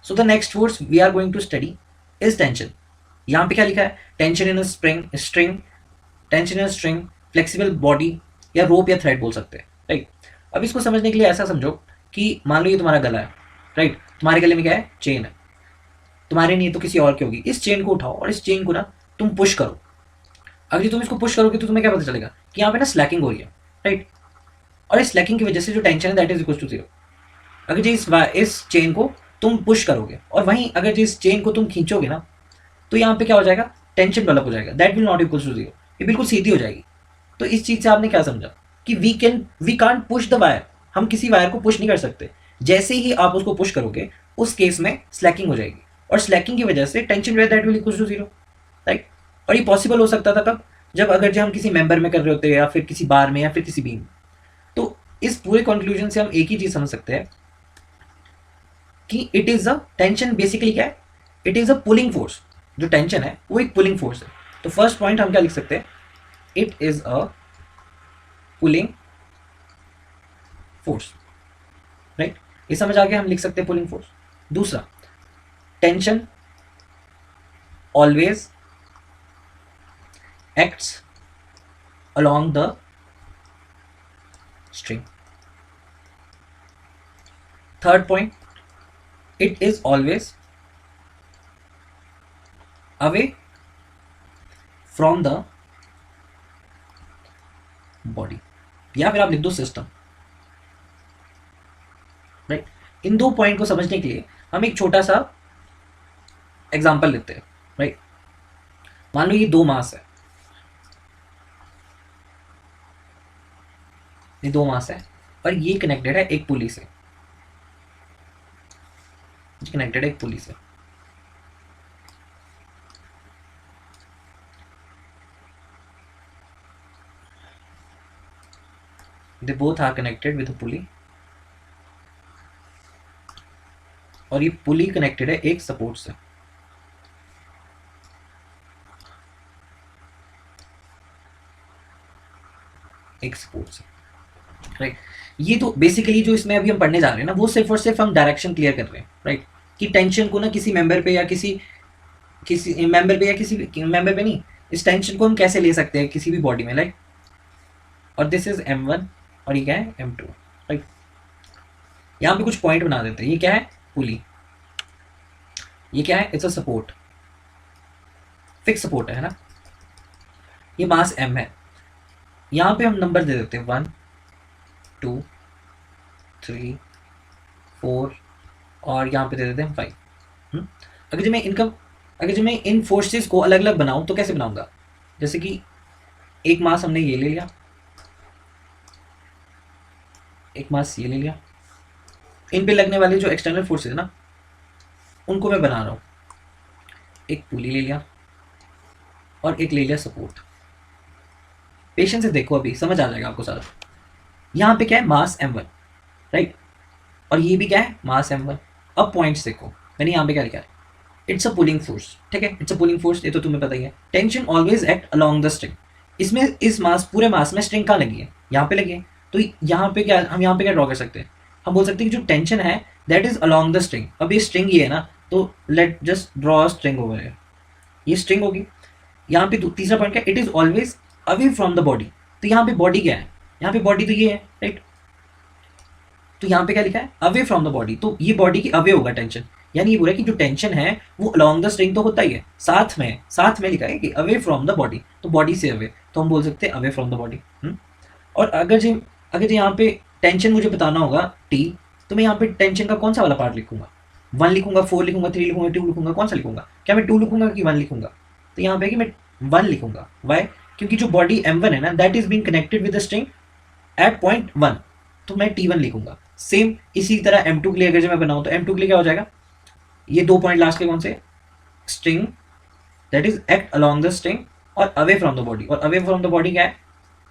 So the next force we are going to study is tension. यहाँ पे क्या लिखा है? Tension in string, tension in string, flexible body, या rope या थ्रेड बोल सकते हैं, राइट. अब इसको समझने के लिए ऐसा समझो कि मान लो ये तुम्हारा गला है, राइट. तुम्हारे गले में क्या है? चेन है. तुम्हारे नहीं तो किसी और की होगी. इस चेन को उठाओ और इस चेन को ना तुम पुश करो. अगर तुम इसको पुश करोगे तो तुम्हें क्या पता चलेगा कि यहाँ पे ना स्लैकिंग हो रही है, राइट. और इस स्लैकिंग की वजह से जो टेंशन है that is equal to zero. अगर जो इस चेन को तुम पुश करोगे और वहीं अगर जो इस चेन को तुम खींचोगे ना, तो यहाँ पे क्या हो जाएगा? टेंशन डेवलप हो जाएगा. That will not equal to zero. ये बिल्कुल सीधी हो जाएगी. तो इस चीज से आपने क्या समझा कि we can't push the wire. हम किसी वायर को पुश नहीं कर सकते. जैसे ही आप उसको पुश करोगे उस केस में स्लैकिंग हो जाएगी और स्लैकिंग की वजह से tension where that will equal to zero, right. और ये पॉसिबल हो सकता था कब? जब अगर जो हम किसी मेंबर में कर रहे होते या फिर किसी बार में या फिर किसी बीम में. तो इस पूरे कंक्लूजन से हम एक ही चीज समझ सकते हैं कि it is a tension. Basically क्या है? It is a pulling force. जो टेंशन है वो एक पुलिंग फोर्स है. तो फर्स्ट पॉइंट हम क्या लिख सकते हैं? It is a pulling force, right. ये समझ आगे हम लिख सकते हैं पुलिंग फोर्स. दूसरा, tension always acts along the string. Third point, it is always away from the body. या फिर आप लिख दो सिस्टम, राइट. इन दो पॉइंट को समझने के लिए हम एक छोटा सा एग्जांपल लेते हैं, राइट. मान लो ये दो मास है, ये दो मास है और ये कनेक्टेड है एक पुली से, कनेक्टेड है एक पुली से. They both are connected with a pulley और ये पुली कनेक्टेड है एक सपोर्ट से. एक सपोर्ट से, राइट. ये तो बेसिकली जो इसमें अभी हम पढ़ने जा रहे हैं ना, वो सिर्फ और सिर्फ हम डायरेक्शन क्लियर कर रहे हैं, राइट. कि टेंशन को ना किसी मेंबर पे या किसी किसी मेंबर पे या किसी मेंबर पे नहीं, इस टेंशन को हम कैसे ले सकते हैं किसी भी बॉडी में, राइट. और दिस इज M1 और ये क्या है? M2, right. यहाँ पे कुछ पॉइंट बना देते हैं. ये क्या है? पुली. ये क्या है? It's a support, fix support है ना. ये मास M है. यहाँ पे हम नंबर दे देते हैं 1 2 3 4 और यहाँ पे दे देते हैं 5. अगर जो मैं इन फोर्सेस को अलग अलग बनाऊं तो कैसे बनाऊंगा? जैसे कि एक मास हमने ये ले लिया, एक मास ये ले लिया. इन पे लगने वाले जो एक्सटर्नल फोर्सेस है ना, उनको मैं बना रहा हूँ. एक पुली ले लिया और एक ले लिया सपोर्ट. पेशेंस से देखो, अभी समझ आ जाएगा आपको सारा. यहाँ पे क्या है? मास M1, राइट. और ये भी क्या है? मास M1. अब पॉइंट्स देखो, मैंने यहाँ पे क्या लिखा है? इट्स अ पुलिंग फोर्स, ठीक है. इट्स अ पुलिंग फोर्स, ये तो तुम्हें पता ही है. Tension always act along the string. इसमें इस मास, पूरे मास में स्ट्रिंग कहाँ लगी है? यहाँ पे लगी है. तो यहाँ पे क्या, हम यहाँ पे क्या ड्रॉ कर सकते हैं? हम बोल सकते हैं कि जो टेंशन है that is along the string. अब ये स्ट्रिंग ये है ना, तो let just draw a string over here. ये स्ट्रिंग होगी. यहाँ पे तीसरा पॉइंट क्या? It is always away from the body. तो यहाँ पे बॉडी क्या है? यहाँ पे बॉडी तो ये है, राइट. तो यहाँ पे क्या लिखा है? Away from the body. तो ये बॉडी की अवे होगा टेंशन. यानी ये बोला कि जो टेंशन है वो अलोंग द स्ट्रिंग तो होता ही है, साथ में लिखा है कि अवे फ्रॉम द बॉडी. तो बॉडी से अवे, तो हम बोल सकते हैं अवे फ्रॉम द बॉडी. और अगर जो यहाँ पे टेंशन मुझे बताना होगा T, तो मैं यहाँ पे टेंशन का कौन सा वाला पार्ट लिखूंगा? 1 लिखूंगा, 4 लिखूंगा, 3 लिखूंगा, 2 लिखूंगा, कौन सा लिखूंगा? क्या मैं 2 लिखूंगा कि 1 लिखूंगा? तो यहाँ पे कि मैं 1 लिखूंगा. वाई? क्योंकि जो बॉडी M1 है ना, that is being connected with the string at point 1. तो मैं T1 लिखूंगा. सेम इसी तरह M2 के लिए अगर जो मैं बनाऊं तो M2 के लिए क्या हो जाएगा? ये दो पॉइंट लास्ट के कौन से? String that is act along the string और अवे फ्रॉम द बॉडी. और अवे फ्रॉम द बॉडी क्या है?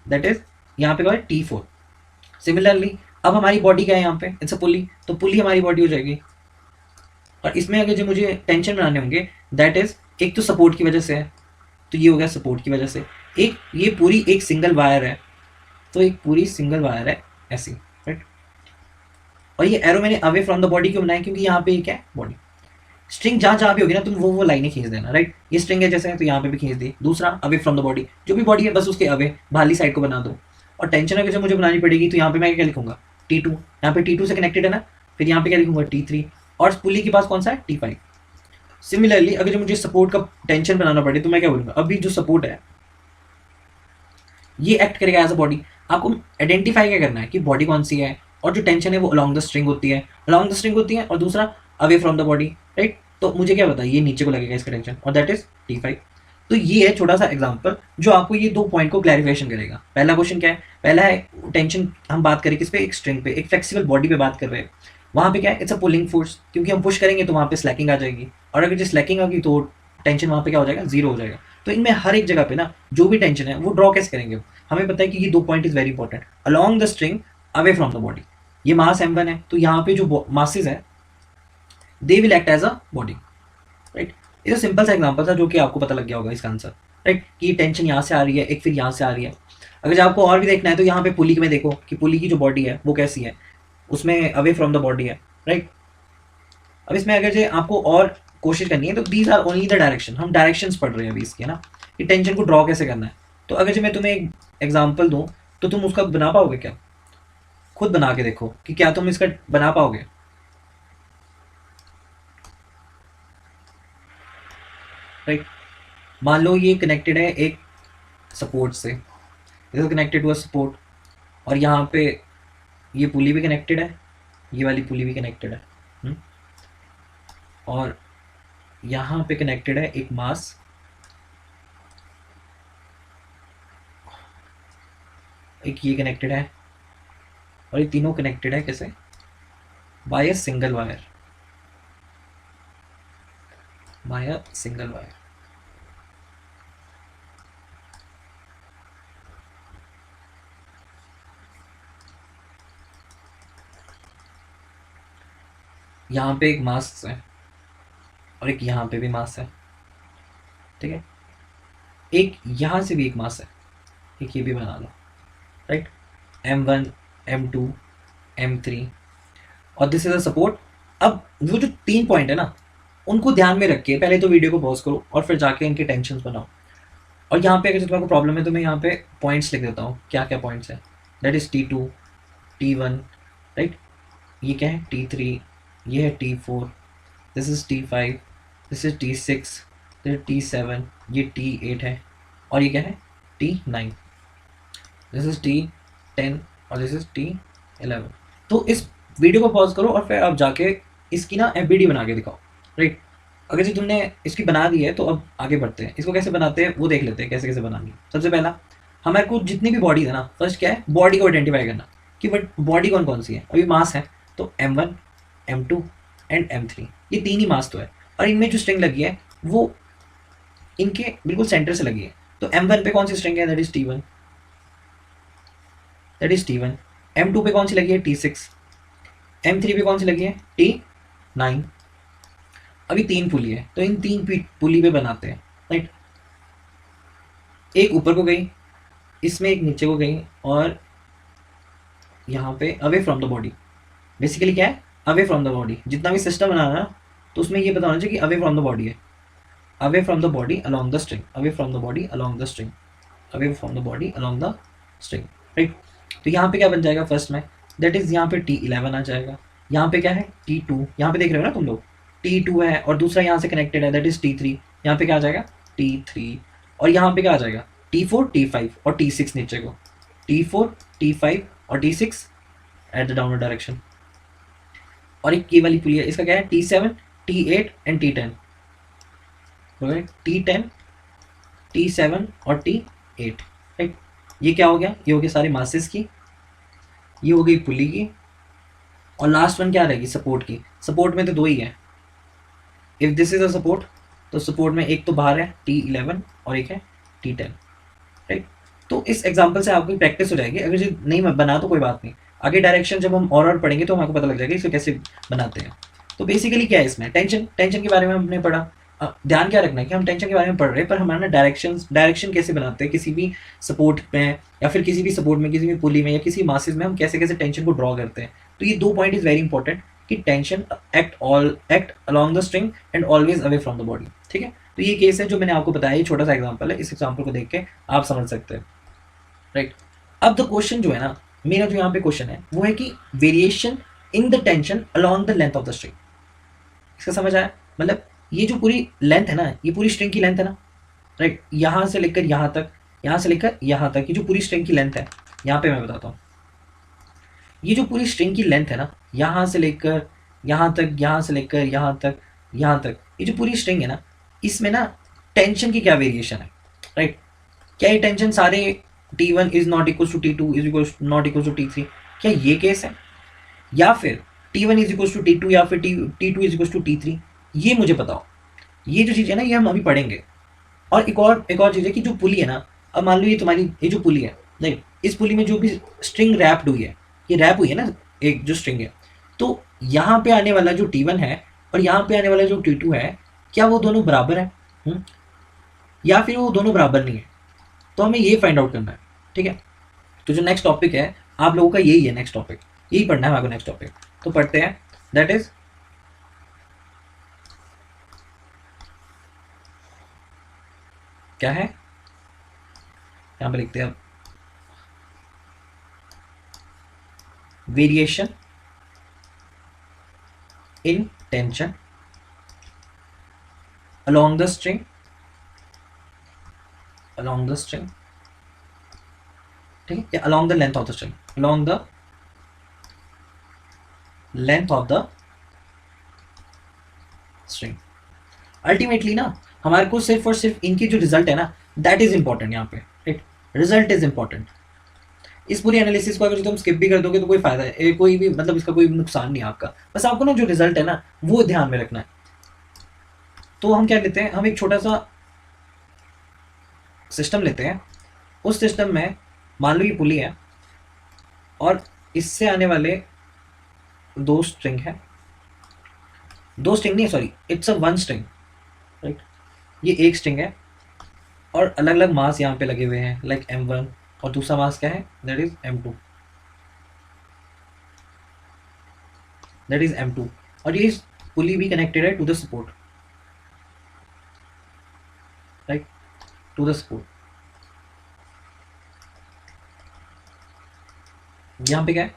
दैट इज यहाँ पे क्या है? T4. सिमिलरली अब हमारी बॉडी क्या है यहाँ पे? इट्स अ पुली. तो पुली हमारी बॉडी हो जाएगी. और इसमें अगर जो मुझे टेंशन बनाने होंगे दैट इज, एक तो सपोर्ट की वजह से है, तो ये हो गया सपोर्ट की वजह से. एक ये पूरी एक सिंगल वायर है, तो एक पूरी सिंगल वायर है ऐसी, राइट. और ये एरो मैंने अवे फ्रॉम द बॉडी क्यों बनाया? क्योंकि यहाँ पे ये क्या है? बॉडी. स्ट्रिंग जहाँ जहाँ भी होगी ना तुम वो लाइनें खींच देना, राइट। ये स्ट्रिंग है जैसे, तो यहाँ पे भी खींच दी। दूसरा अवे फ्रॉम द बॉडी, जो भी बॉडी है बस उसके अवे बाहरी साइड को बना दो। और टेंशन अगर जो मुझे बनानी पड़ेगी तो यहाँ पे मैं क्या लिखूंगा, T2, यहाँ पे T2 से कनेक्टेड है ना, फिर यहाँ पे क्या लिखूंगा T3, और पुली के पास कौन सा है T5। सिमिलरली अगर जो मुझे सपोर्ट का टेंशन बनाना पड़े तो मैं क्या बोलूँगा, अभी जो सपोर्ट है ये एक्ट करेगा एज अ बॉडी। आपको आइडेंटिफाई क्या करना है कि बॉडी कौन सी है, और जो टेंशन है वो अलॉन्ग द स्ट्रिंग होती है, अलॉन्ग द स्ट्रिंग होती है, और दूसरा away from the body, right. तो मुझे क्या पता ये नीचे को लगेगा इसका टेंशन, और दैट इज T5। तो ये है छोटा सा एग्जांपल जो आपको ये 2 पॉइंट को क्लैरिफिकेशन करेगा। पहला क्वेश्चन क्या है, पहला है टेंशन, हम बात करें किस पे, एक स्ट्रिंग पे, एक फ्लेक्सिबल बॉडी पे बात कर रहे हैं। वहाँ पे क्या है, इट्स अ पुलिंग फोर्स, क्योंकि हम पुश करेंगे तो वहाँ पे स्लैकिंग आ जाएगी, और अगर जो स्लैकिंग आ गई तो टेंशन वहाँ पे क्या हो जाएगा, जीरो हो जाएगा। तो इनमें हर एक जगह पे ना जो भी टेंशन है वो ड्रॉ कैसे करेंगे, हमें पता है कि ये 2 point is very important, along the string, away from the body. ये मास m1 है, तो यहाँ पे जो मासेस है they will act as a body, right. ये तो सिंपल सा एग्जांपल था जो कि आपको पता लग गया होगा इसका आंसर, राइट, कि टेंशन यहाँ से आ रही है, एक फिर यहाँ से आ रही है। अगर आपको और भी देखना है तो यहाँ पे पुली में देखो कि पुली की जो बॉडी है वो कैसी है, उसमें अवे फ्रॉम द बॉडी है, राइट। अब इसमें अगर जो आपको और कोशिश करनी है तो these are only the direction, हम डायरेक्शंस पढ़ रहे हैं अभी इसके ना, कि टेंशन को ड्रॉ कैसे करना है। तो अगर जो मैं तुम्हें एक एग्जांपल दूं तो तुम उसका बना पाओगे क्या, खुद बना के देखो कि क्या तुम इसका बना पाओगे, राइट। मान लो ये कनेक्टेड है एक सपोर्ट से, this is connected to a support, और यहाँ पे ये पुली भी कनेक्टेड है, ये वाली पुली भी कनेक्टेड है, और यहाँ पे कनेक्टेड है एक मास, एक ये कनेक्टेड है, और ये तीनों कनेक्टेड है कैसे, by a single wire, by a single wire. यहाँ पे एक मास है और एक यहाँ पे भी मास है, ठीक है। एक यहाँ से भी एक मास है, एक ये भी बना लो, राइट। M1, M2, M3, और दिस इज अ सपोर्ट। अब वो जो 3 पॉइंट है ना उनको ध्यान में रख के पहले तो वीडियो को पॉज करो और फिर जाके इनके टेंशन बनाओ। और यहाँ पे अगर तुम्हारे को प्रॉब्लम है तो मैं यहाँ पे पॉइंट्स लिख देता हूँ, क्या क्या पॉइंट्स है, that is T2, T1, right. ये क्या है T3, ये है T4, this is T5, this is T6, this is T7, ये T8 है, और ये क्या है T9, दिस इज T10, और दिस इज T11। तो इस वीडियो को पॉज करो और फिर आप जाके इसकी ना एफबीडी बना के दिखाओ, राइट। अगर जी तुमने इसकी बना दी है तो अब आगे बढ़ते हैं, इसको कैसे बनाते हैं वो देख लेते हैं, कैसे कैसे बनानी है। सबसे पहला हमारे को जितनी भी बॉडी है ना, फर्स्ट क्या है, बॉडी को आइडेंटिफाई करना कि बट बॉडी कौन कौन सी है। अभी मास है तो M1, M2 एंड M3, ये 3 ही मास तो है, और इनमें जो स्ट्रिंग लगी है वो इनके बिल्कुल सेंटर से लगी है। तो M1 पे कौन सी स्ट्रिंग है, that is T1, that is T1। M2 पे कौन सी लगी है T6, M3 पे कौन सी लगी है T9। अभी 3 पुली है तो इन 3 पुली पे बनाते हैं, राइट। एक ऊपर को गई, इसमें एक नीचे को गई, और यहाँ पे away from the body. Basically क्या है, अवे फ्रॉम द बॉडी। जितना भी सिस्टम बना रहा है तो उसमें ये बताना चाहिए कि अवे फ्रॉम द बॉडी है, away from the body along the string, away from the body along the string, away from the body along the string, right. तो यहाँ पे क्या बन जाएगा फर्स्ट में, दैट इज यहाँ पे T11 आ जाएगा। यहाँ पे क्या है T2, यहाँ पे देख रहे हो ना तुम लोग, T2 है, और दूसरा यहाँ से कनेक्टेड है, दैट इज T3। यहाँ पे क्या आ जाएगा T3, और यहाँ पे क्या आ जाएगा T4, T5 और T6 नीचे को, T4, T5 और T6 at the downward direction. और एक ये वाली पुली है, इसका क्या है T7, T8 and T10, T10, T7 और T8, राइट। ये क्या हो गया, ये हो गया सारे मासेस की, ये हो गई पुली की, और लास्ट वन क्या रहेगी, सपोर्ट की। सपोर्ट में तो 2 ही है, if this is a support तो सपोर्ट में एक तो बाहर है T11 और एक है T10, राइट। तो इस एग्जांपल से आपकी प्रैक्टिस हो जाएगी। अगर जो नहीं बना तो कोई बात नहीं, आगे डायरेक्शन जब हम और पढ़ेंगे तो हमको पता लग जाएगा इसको कैसे बनाते हैं। तो बेसिकली क्या है इसमें, टेंशन के बारे में हमने पढ़ा। ध्यान क्या रखना है कि हम टेंशन के बारे में पढ़ रहे हैं, पर हमारा डायरेक्शन कैसे बनाते हैं किसी भी सपोर्ट में, या फिर किसी भी सपोर्ट में, किसी भी पुली में, या किसी मासेस में हम कैसे कैसे टेंशन को ड्रॉ करते हैं। तो ये 2 पॉइंट इज वेरी इंपॉर्टेंट। कि tension act along the string and always away from the body. ठीक है, तो ये केस है जो मैंने आपको बताया, ये छोटा सा एग्जांपल है, इस एग्जांपल को देख के आप समझ सकते हैं, राइट। अब द क्वेश्चन जो है ना, मेरा जो यहाँ पे क्वेश्चन है वो है कि variation in the tension along the length of the string. इसका समझ आया? मतलब ये जो पूरी लेंथ है ना, ये पूरी स्ट्रिंग की लेंथ है ना, राइट, यहाँ से लेकर यहाँ तक, यहाँ से लेकर यहाँ तक, ये जो पूरी स्ट्रिंग की लेंथ है, यहाँ पे मैं बताता हूँ, ये जो पूरी स्ट्रिंग की लेंथ है ना, यहाँ से लेकर यहाँ तक, यहाँ से लेकर यहाँ तक, यहाँ तक, ये जो पूरी स्ट्रिंग है ना, इसमें ना टेंशन की क्या वेरिएशन है, राइट। क्या ये टेंशन सारे T1 is not equal to T2 is equal not equal to T3, क्या ये केस है? या फिर T1 is equal to T2 या फिर T2 is equal to T3? ये मुझे बताओ। ये जो चीज़ है ना, ये हम अभी पढ़ेंगे। और एक और चीज़ है कि जो पुली है ना, अब मान लो ये तुम्हारी ये जो पुली है, नहीं, इस पुली में जो भी स्ट्रिंग रैप्ड हुई है, ये रैप हुई है ना, एक जो स्ट्रिंग है, तो यहाँ पे आने वाला जो T1 है और यहाँ पे आने वाला जो T2 है, क्या वो दोनों बराबर है? या फिर वो दोनों बराबर नहीं है? तो हमें ये फाइंड आउट करना है। ठीक है, तो जो नेक्स्ट टॉपिक है आप लोगों का यही है, नेक्स्ट टॉपिक यही पढ़ना है हमारे को, नेक्स्ट टॉपिक तो पढ़ते हैं, दैट इज क्या है, यहां पे लिखते हैं variation in tension along the string ठीक है, या along the length of the string, along the length of the string। Ultimately ना हमारे को सिर्फ और सिर्फ इनकी जो रिजल्ट है ना, दैट इज इंपॉर्टेंट यहाँ पे, राइट, रिजल्ट इज इंपॉर्टेंट। इस पूरी एनालिसिस को अगर तुम स्किप भी कर दोगे तो कोई फायदा है, कोई भी मतलब इसका कोई नुकसान नहीं है आपका, बस आपको ना जो रिजल्ट है ना वो ध्यान में रखना है। तो हम क्या लेते हैं, हम एक छोटा सा सिस्टम लेते हैं, उस सिस्टम में मान लो ये पुली है और इससे आने वाले दो स्ट्रिंग है, दो स्ट्रिंग नहीं, sorry, it's a one string, right, ये एक स्ट्रिंग है और अलग अलग मास यहाँ पे लगे हुए हैं, लाइक M1, और दूसरा मास क्या है, दैट इज M2, और ये पुली भी कनेक्टेड है to the support, right, to the support. यहाँ पे क्या है,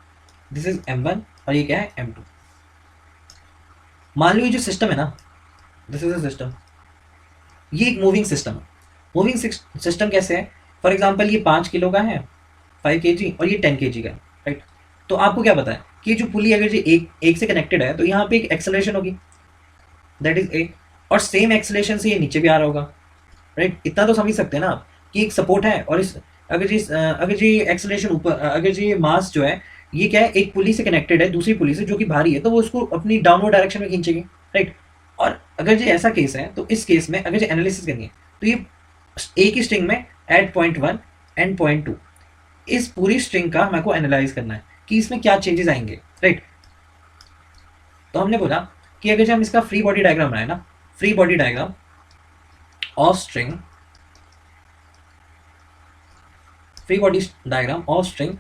दिस इज M1 और ये क्या है, M2। मान लो ये जो सिस्टम है ना, दिस इज अ सिस्टम, ये एक मूविंग सिस्टम है। मूविंग सिस्टम कैसे है, फॉर एग्जांपल ये 5 किलो का है, 5 kg, और ये 10 kg का है, राइट। तो आपको क्या पता है कि जो पुली अगर ये एक से कनेक्टेड है तो यहाँ पे एक एक्सेलरेशन होगी, दैट इज ए, और सेम एक्सेलरेशन से ये नीचे भी आ रहा होगा, राइट। इतना तो समझ सकते हैं ना आप कि एक सपोर्ट है, और इस अगर जी एक्सेलरेशन ऊपर, अगर जी मास जो है ये क्या है, एक पुली से कनेक्टेड है दूसरी पुली से जो कि भारी है, तो वो उसको अपनी डाउनवर्ड डायरेक्शन में खींचेगी, राइट। और अगर जो ऐसा केस है तो इस केस में अगर जो एनालिसिस करनी है तो ये एक ही स्ट्रिंग में एट पॉइंट 1 एंड पॉइंट 2, इस पूरी स्ट्रिंग का मेरे को एनालाइज करना है कि इसमें क्या चेंजेस आएंगे, राइट। तो हमने बोला कि अगर जो हम इसका फ्री बॉडी डायग्राम बनाए ना, free body diagram of string, free body diagram of string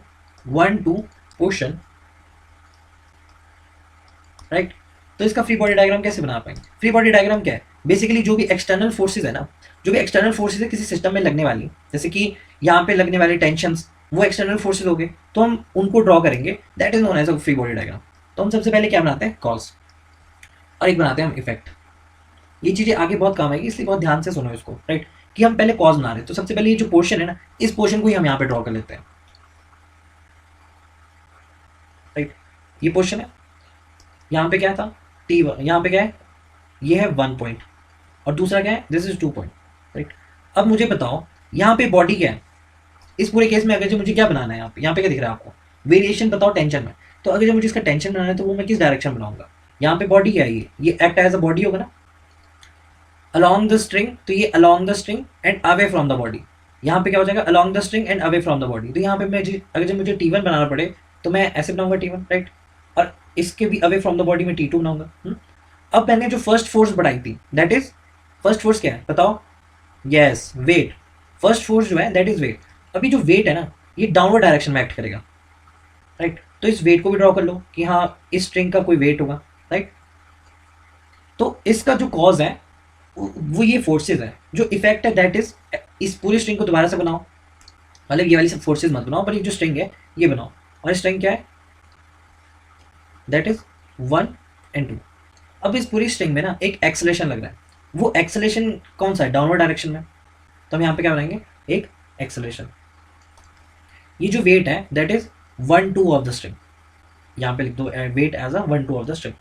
1 to portion, right. तो इसका फ्री बॉडी डायग्राम कैसे बना पाएंगे? फ्री बॉडी डायग्राम क्या है, बेसिकली जो भी एक्सटर्नल फोर्सेज है ना, जो भी एक्सटर्नल फोर्सेज है किसी सिस्टम में लगने वाली, जैसे कि यहाँ पे लगने वाले टेंशंस, वो एक्सटर्नल फोर्सेज हो गए, तो हम उनको ड्रॉ करेंगे, that is known as a free body diagram. तो हम सबसे पहले क्या बनाते हैं, कॉज, और एक बनाते हैं हम इफेक्ट। ये चीज़ें आगे बहुत काम आएगी, इसलिए बहुत ध्यान से सुनो इसको, राइट, कि हम पहले कॉज बना रहे हैं। तो सबसे पहले ये जो पोर्शन है ना, इस पोर्शन को ही हम यहाँ पे ड्रॉ कर लेते हैं, राइट। ये पोर्शन है, यहाँ पे क्या था, T1, यहाँ पे क्या है, ये है 1 पॉइंट, और दूसरा क्या है, दिस इज 2 पॉइंट, राइट। अब मुझे बताओ यहाँ पे बॉडी क्या है, इस पूरे केस में अगर जो मुझे क्या बनाना है, यहाँ पे क्या दिख रहा है आपको, वेरिएशन बताओ टेंशन में। तो अगर जो मुझे इसका टेंशन बनाना है तो वो मैं किस डायरेक्शन बनाऊंगा, यहाँ पे बॉडी क्या है, ये एक्ट एज अ बॉडी होगा ना, अलॉन्ग द स्ट्रिंग, तो ये along the string and away from the body, यहाँ पे क्या हो जाएगा, along the string and away from the body. तो यहाँ पे मैं अगर जब मुझे T1 बनाना पड़े तो मैं ऐसे बनाऊंगा T1, राइट, और इसके भी अवे फ्रॉम द बॉडी में T2 बनाऊंगा। अब मैंने जो फर्स्ट फोर्स बढ़ाई थी, दैट इज, फर्स्ट फोर्स क्या है बताओ, यस, वेट। फर्स्ट फोर्स जो है दैट इज वेट। अभी जो वेट है ना, ये डाउनवर्ड डायरेक्शन में एक्ट करेगा, राइट। तो इस वेट को भी ड्रॉ कर लो कि हाँ इस स्ट्रिंग का कोई वेट होगा, राइट। तो इसका जो कॉज है वो ये फोर्सेज है, जो इफेक्ट है दैट इज इस पूरी स्ट्रिंग को दोबारा से बनाओ, मतलब ये वाली सब फोर्सेज मत बनाओ, पर ये जो स्ट्रिंग है ये बनाओ, और स्ट्रिंग क्या है दैट इज 1 and 2। अब इस पूरी स्ट्रिंग में ना एक एक्सेलेरेशन लग रहा है, वो एक्सेलेरेशन कौन सा है, डाउनवर्ड डायरेक्शन में, तो हम यहाँ पे क्या बनाएंगे एक एक्सेलेरेशन। ये जो वेट है that is 1/2 of the string, यहाँ पे लिख दो weight as a 1/2 of the string.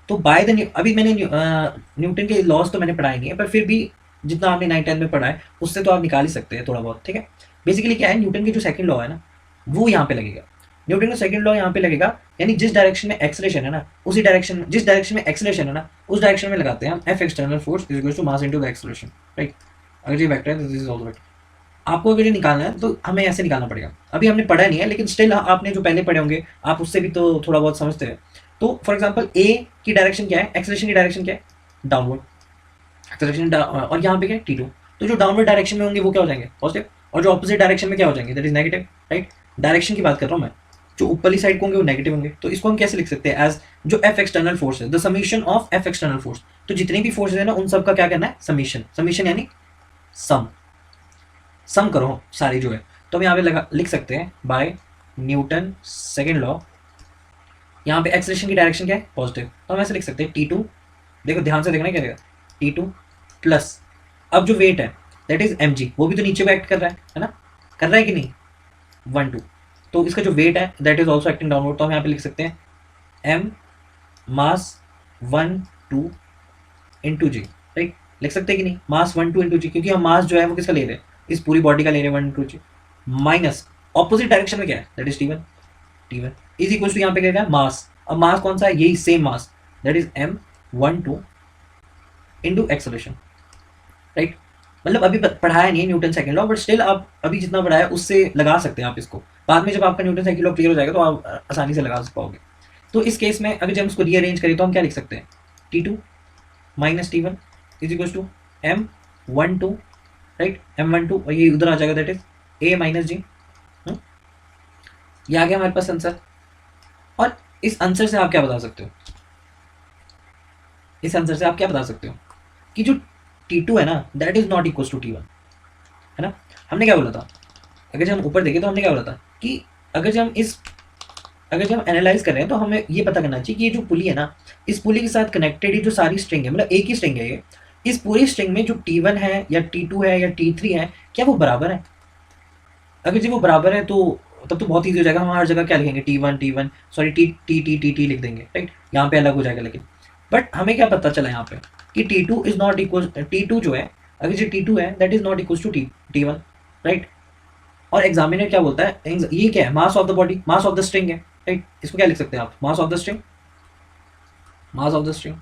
तो बाय द अभी मैंने न्यूटन के लॉज तो मैंने पढ़ाए नहीं है, पर फिर भी जितना आपने 9-10 में पढ़ा है उससे तो आप निकाल ही सकते हैं थोड़ा बहुत, ठीक है। बेसिकली क्या है, न्यूटन की जो सेकंड लॉ है ना वो यहाँ पे लगेगा, न्यूटन का सेकंड लॉ यहाँ पे लगेगा, यानी जिस डायरेक्शन में एक्सेलरेशन है ना उसी डायरेक्शन, जिस डायरेक्शन में एक्सेलरेशन है ना उस डायरेक्शन में लगाते हैं हम F external force is equal to mass into the acceleration, right. अगर ये वेक्टर है दिस इज आल्सो वेक्टर। आपको अगर ये निकालना है तो हमें ऐसे निकालना पड़ेगा, अभी हमने पढ़ा नहीं है लेकिन स्टिल आपने जो पहले पढ़े होंगे आप उससे भी तो थोड़ा बहुत समझते हैं। तो फॉर एग्जांपल ए की डायरेक्शन क्या है, एक्सेलरेशन की डायरेक्शन क्या है, डाउनवर्ड एक्सेलरेशन, और यहाँ पे क्या है T2। तो जो डाउनवर्ड डायरेक्शन में होंगे वो क्या हो जाएंगे पॉजिटिव, और जो ऑपोजिट डायरेक्शन में क्या हो जाएंगे that is negative, right. Direction की बात कर रहा हूँ मैं, जो ऊपरली साइड को होंगे वो नेगेटिव होंगे, तो इसको हम कैसे लिख सकते हैं एज जो एफ एक्सटर्नल फोर्स है the summation of F external force. तो जितनी भी फोर्सेज है ना उन सब का क्या करना है समीशन, समीशन यानी सम करो सारी जो है। तो हम यहाँ पे लिख सकते हैं बाय न्यूटन सेकेंड लॉ, यहाँ पे एक्सेलरेशन की डायरेक्शन क्या है पॉजिटिव, तो हम ऐसे लिख सकते हैं T2, देखो ध्यान से देखना क्या देगा T2 प्लस, अब जो वेट है दैट इज mg, वो भी तो नीचे को एक्ट कर रहा है ना, कर रहा है कि नहीं 1/2, तो इसका जो वेट है that is also acting downward, तो हम यहाँ पे लिख सकते हैं m मास 1/2 इंटू जी, राइट। लिख सकते हैं कि नहीं मास 1/2 इंटू जी, क्योंकि हम मास जो है वो किसका ले रहे हैं इस पूरी बॉडी का ले रहे हैं 1/2 जी, माइनस ऑपोजिट डायरेक्शन में क्या है that is T1 is equal to यहाँ पे क्या है मास, अब मास कौन सा है यही same mass that is m12 into acceleration, right. मतलब अभी पढ़ाया नहीं है Newton second law, but still आप अभी जितना पढ़ाया उससे लगा सकते हैं आप इसको, बाद में जब आपका न्यूटन सेकंड लॉ क्लियर हो जाएगा तो आप आसानी से लगा पाओगे। तो इस केस में अगर जब हम इसको रीअरेंज करें तो हम क्या लिख सकते हैं T2 minus T1 is equal to m12, right, m12, और ये उधर आ जाएगा that is a minus g. ये आ गया हमारे पास आंसर, और इस आंसर से आप क्या बता सकते हो, इस आंसर से आप क्या बता सकते हो कि जो T2 है ना that is not equal to T1, है ना। हमने क्या बोला था, अगर जब हम ऊपर देखें तो हमने क्या बोला था कि अगर जब हम एनालाइज कर रहे हैं तो हमें ये पता करना चाहिए कि ये जो पुली है ना इस पुली के साथ कनेक्टेड ये जो सारी स्ट्रिंग है, मतलब एक ही स्ट्रिंग है ये, इस पूरी स्ट्रिंग में जो T1 है या T2 है या T3 है क्या वो बराबर है। अगर जी वो बराबर है तो तब तो बहुत ईजी हो जाएगा, हम हर जगह क्या लिखेंगे T1 सॉरी T लिख देंगे, राइट, यहाँ पे अलग हो जाएगा। लेकिन बट हमें क्या पता चला यहाँ पे कि T2 is not equal, T2 जो है अगर जो T2 है that is not equal to T1, right. और एग्जामिनर क्या बोलता है, ये क्या है mass of the body, mass of the string है, राइट। इसको क्या लिख सकते हैं आप mass of the string, mass of the string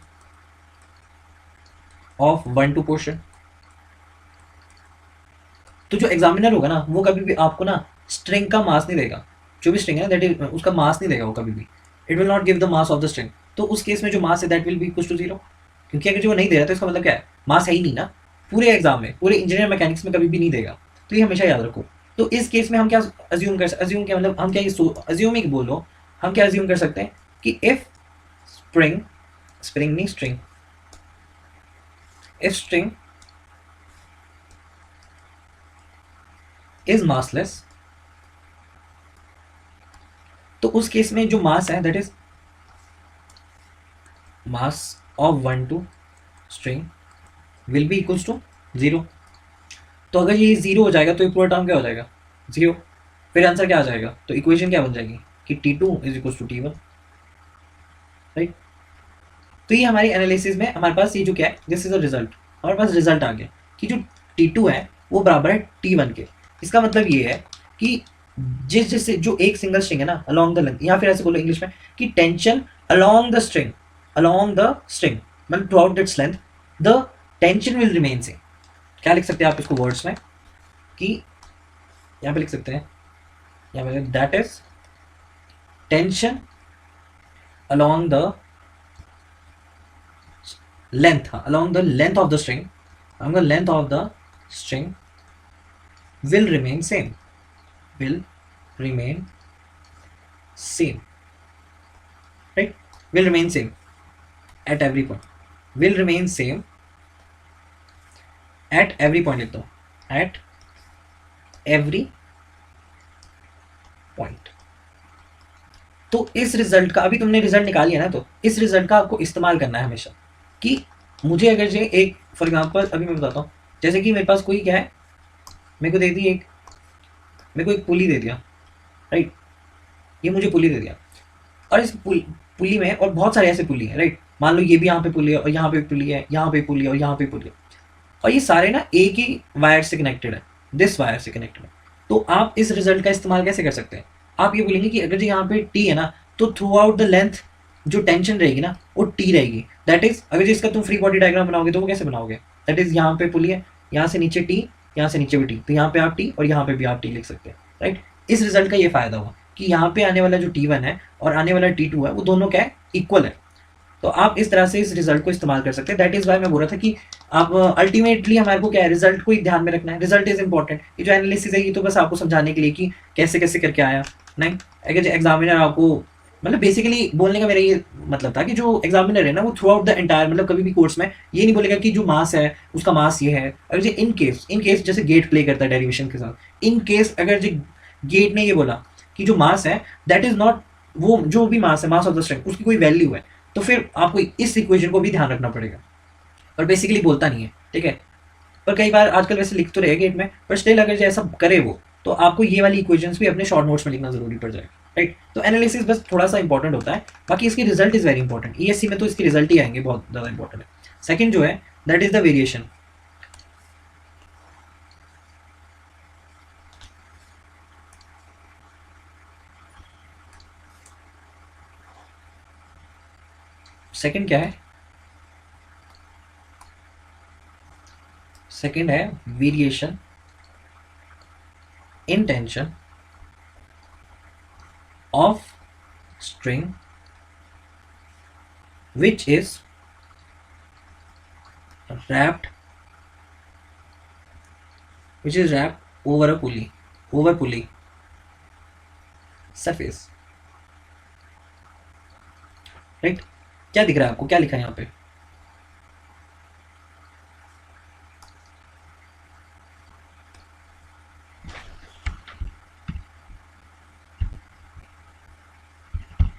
of 1/2 portion. तो जो एग्जामिनर होगा ना वो कभी भी आपको ना स्ट्रिंग का मास नहीं देगा, जो भी स्ट्रिंग है दैट इज उसका मास नहीं देगा वो कभी भी, it will not give the mass of the string. तो उस केस में जो मास है that will be equal to 0, क्योंकि अगर जो वो नहीं दे रहा तो इसका मतलब क्या है मास है ही नहीं ना, पूरे एग्जाम में पूरे इंजीनियर मैकेनिक्स में कभी भी नहीं देगा, तो ये हमेशा याद रखो। तो इस केस में हम क्या अज्यूम क्या मतलब हम क्या ये अज्यूम ही बोलो, हम क्या अज्यूम कर सकते हैं कि इफ स्प्रिंग नहीं string, if string is massless, तो उस केस में जो मास है that is mass of 1/2 string will be equals to 0। तो अगर ये 0 हो जाएगा तो ये पूरा टर्म क्या हो जाएगा 0, फिर आंसर क्या आ जाएगा, तो इक्वेशन क्या बन जाएगी कि T2 is equals to T1, right. तो ये हमारी एनालिसिस में हमारे पास ये जो क्या है दिस इज अ रिजल्ट, हमारे पास रिजल्ट आ गया कि जो T2 है वो बराबर है T1 के। इसका मतलब ये है कि जिससे जो एक सिंगल स्ट्रिंग है ना अलोंग द लेंथ, या फिर ऐसे बोलो इंग्लिश में कि टेंशन अलोंग द स्ट्रिंग मतलब through out its length the tension will remain same. क्या लिख सकते हैं आप इसको वर्ड्स में कि यहाँ पे लिख सकते हैं, यहाँ पे that is tension along the length, along the length of the string will remain same, right, will remain same at every point, will remain same at every point लिख दो, एट एवरी पॉइंट। तो इस result का, अभी तुमने result निकाल लिया ना, तो इस रिजल्ट का आपको इस्तेमाल करना है हमेशा कि मुझे अगर जो एक, फॉर एग्जांपल अभी मैं बताता हूँ, जैसे कि मेरे पास कोई क्या है, मेरे को दे दी एक, मेरे को एक पुली दे दिया, राइट, ये मुझे पुली दे दिया, और इस पुली में और बहुत सारे ऐसे पुली हैं, राइट, मान लो ये भी यहाँ पे पुली है और यहाँ पे पुली है, यहाँ पे पुली है और यहाँ पे पुली है, और ये सारे ना एक ही वायर से कनेक्टेड है, दिस वायर से कनेक्टेड है। तो आप इस रिजल्ट का इस्तेमाल कैसे कर सकते हैं, आप ये बोलेंगे कि अगर जो यहाँ पे टी है ना, तो थ्रू आउट द लेंथ जो टेंशन रहेगी ना वो टी रहेगी, दैट इज अगर जो इसका तुम फ्री बॉडी डायग्राम बनाओगे तो वो कैसे बनाओगे, दैट इज यहाँ पे पुली है, यहाँ से नीचे टी, यहाँ से नीचे भी टी, तो यहाँ पे आप टी और यहाँ पे भी आप टी लिख सकते हैं, राइट। इस रिजल्ट का ये फायदा हुआ कि यहाँ पे आने वाला जो T1 है और आने वाला T2 है वो दोनों क्या है, इक्वल है। तो आप इस तरह से इस रिजल्ट को इस्तेमाल कर सकते हैं। दैट इज वाई मैं बोल रहा था कि आप अल्टीमेटली हमारे को क्या है, रिजल्ट को ही ध्यान में रखना है, रिजल्ट इज इंपॉर्टेंट। ये जो एनालिसिस है ये तो बस आपको समझाने के लिए कि कैसे कैसे करके आया, नहीं अगर एग्जामिनर आपको, मतलब बेसिकली बोलने का मेरा ये मतलब था कि जो एग्जामिनर है ना वो थ्रू आउट द एंटायर, मतलब कभी भी कोर्स में ये नहीं बोलेगा कि जो मास है उसका मास ये है, अगर जो इन केस जैसे गेट प्ले करता है डेरिवेशन के साथ, इन केस अगर जो गेट ने ये बोला कि जो मास है दैट इज नॉट, वो जो भी मास है, मास ऑफ द स्ट्रिंग, उसकी कोई वैल्यू है, तो फिर आपको इस इक्वेशन को भी ध्यान रखना पड़ेगा, और बेसिकली बोलता नहीं है, ठीक है। पर कई बार आजकल वैसे लिख तो रहे गेट में, पर स्टिल अगर ऐसा करे वो, तो आपको ये वाली इक्वेशंस भी अपने शॉर्ट नोट्स में लिखना जरूरी पड़ जाएगा, राइट। तो एनालिसिस बस थोड़ा सा इंपॉर्टेंट होता है, बाकी इसकी result is very important. ESC में तो इसके रिजल्ट ही आएंगे, बहुत ज़्यादा इंपॉर्टेंट है। सेकंड जो है that is the variation. Second क्या है, सेकंड है variation in tension of string which is wrapped over a pulley surface, right. क्या दिख रहा है आपको, क्या लिखा है यहाँ पे,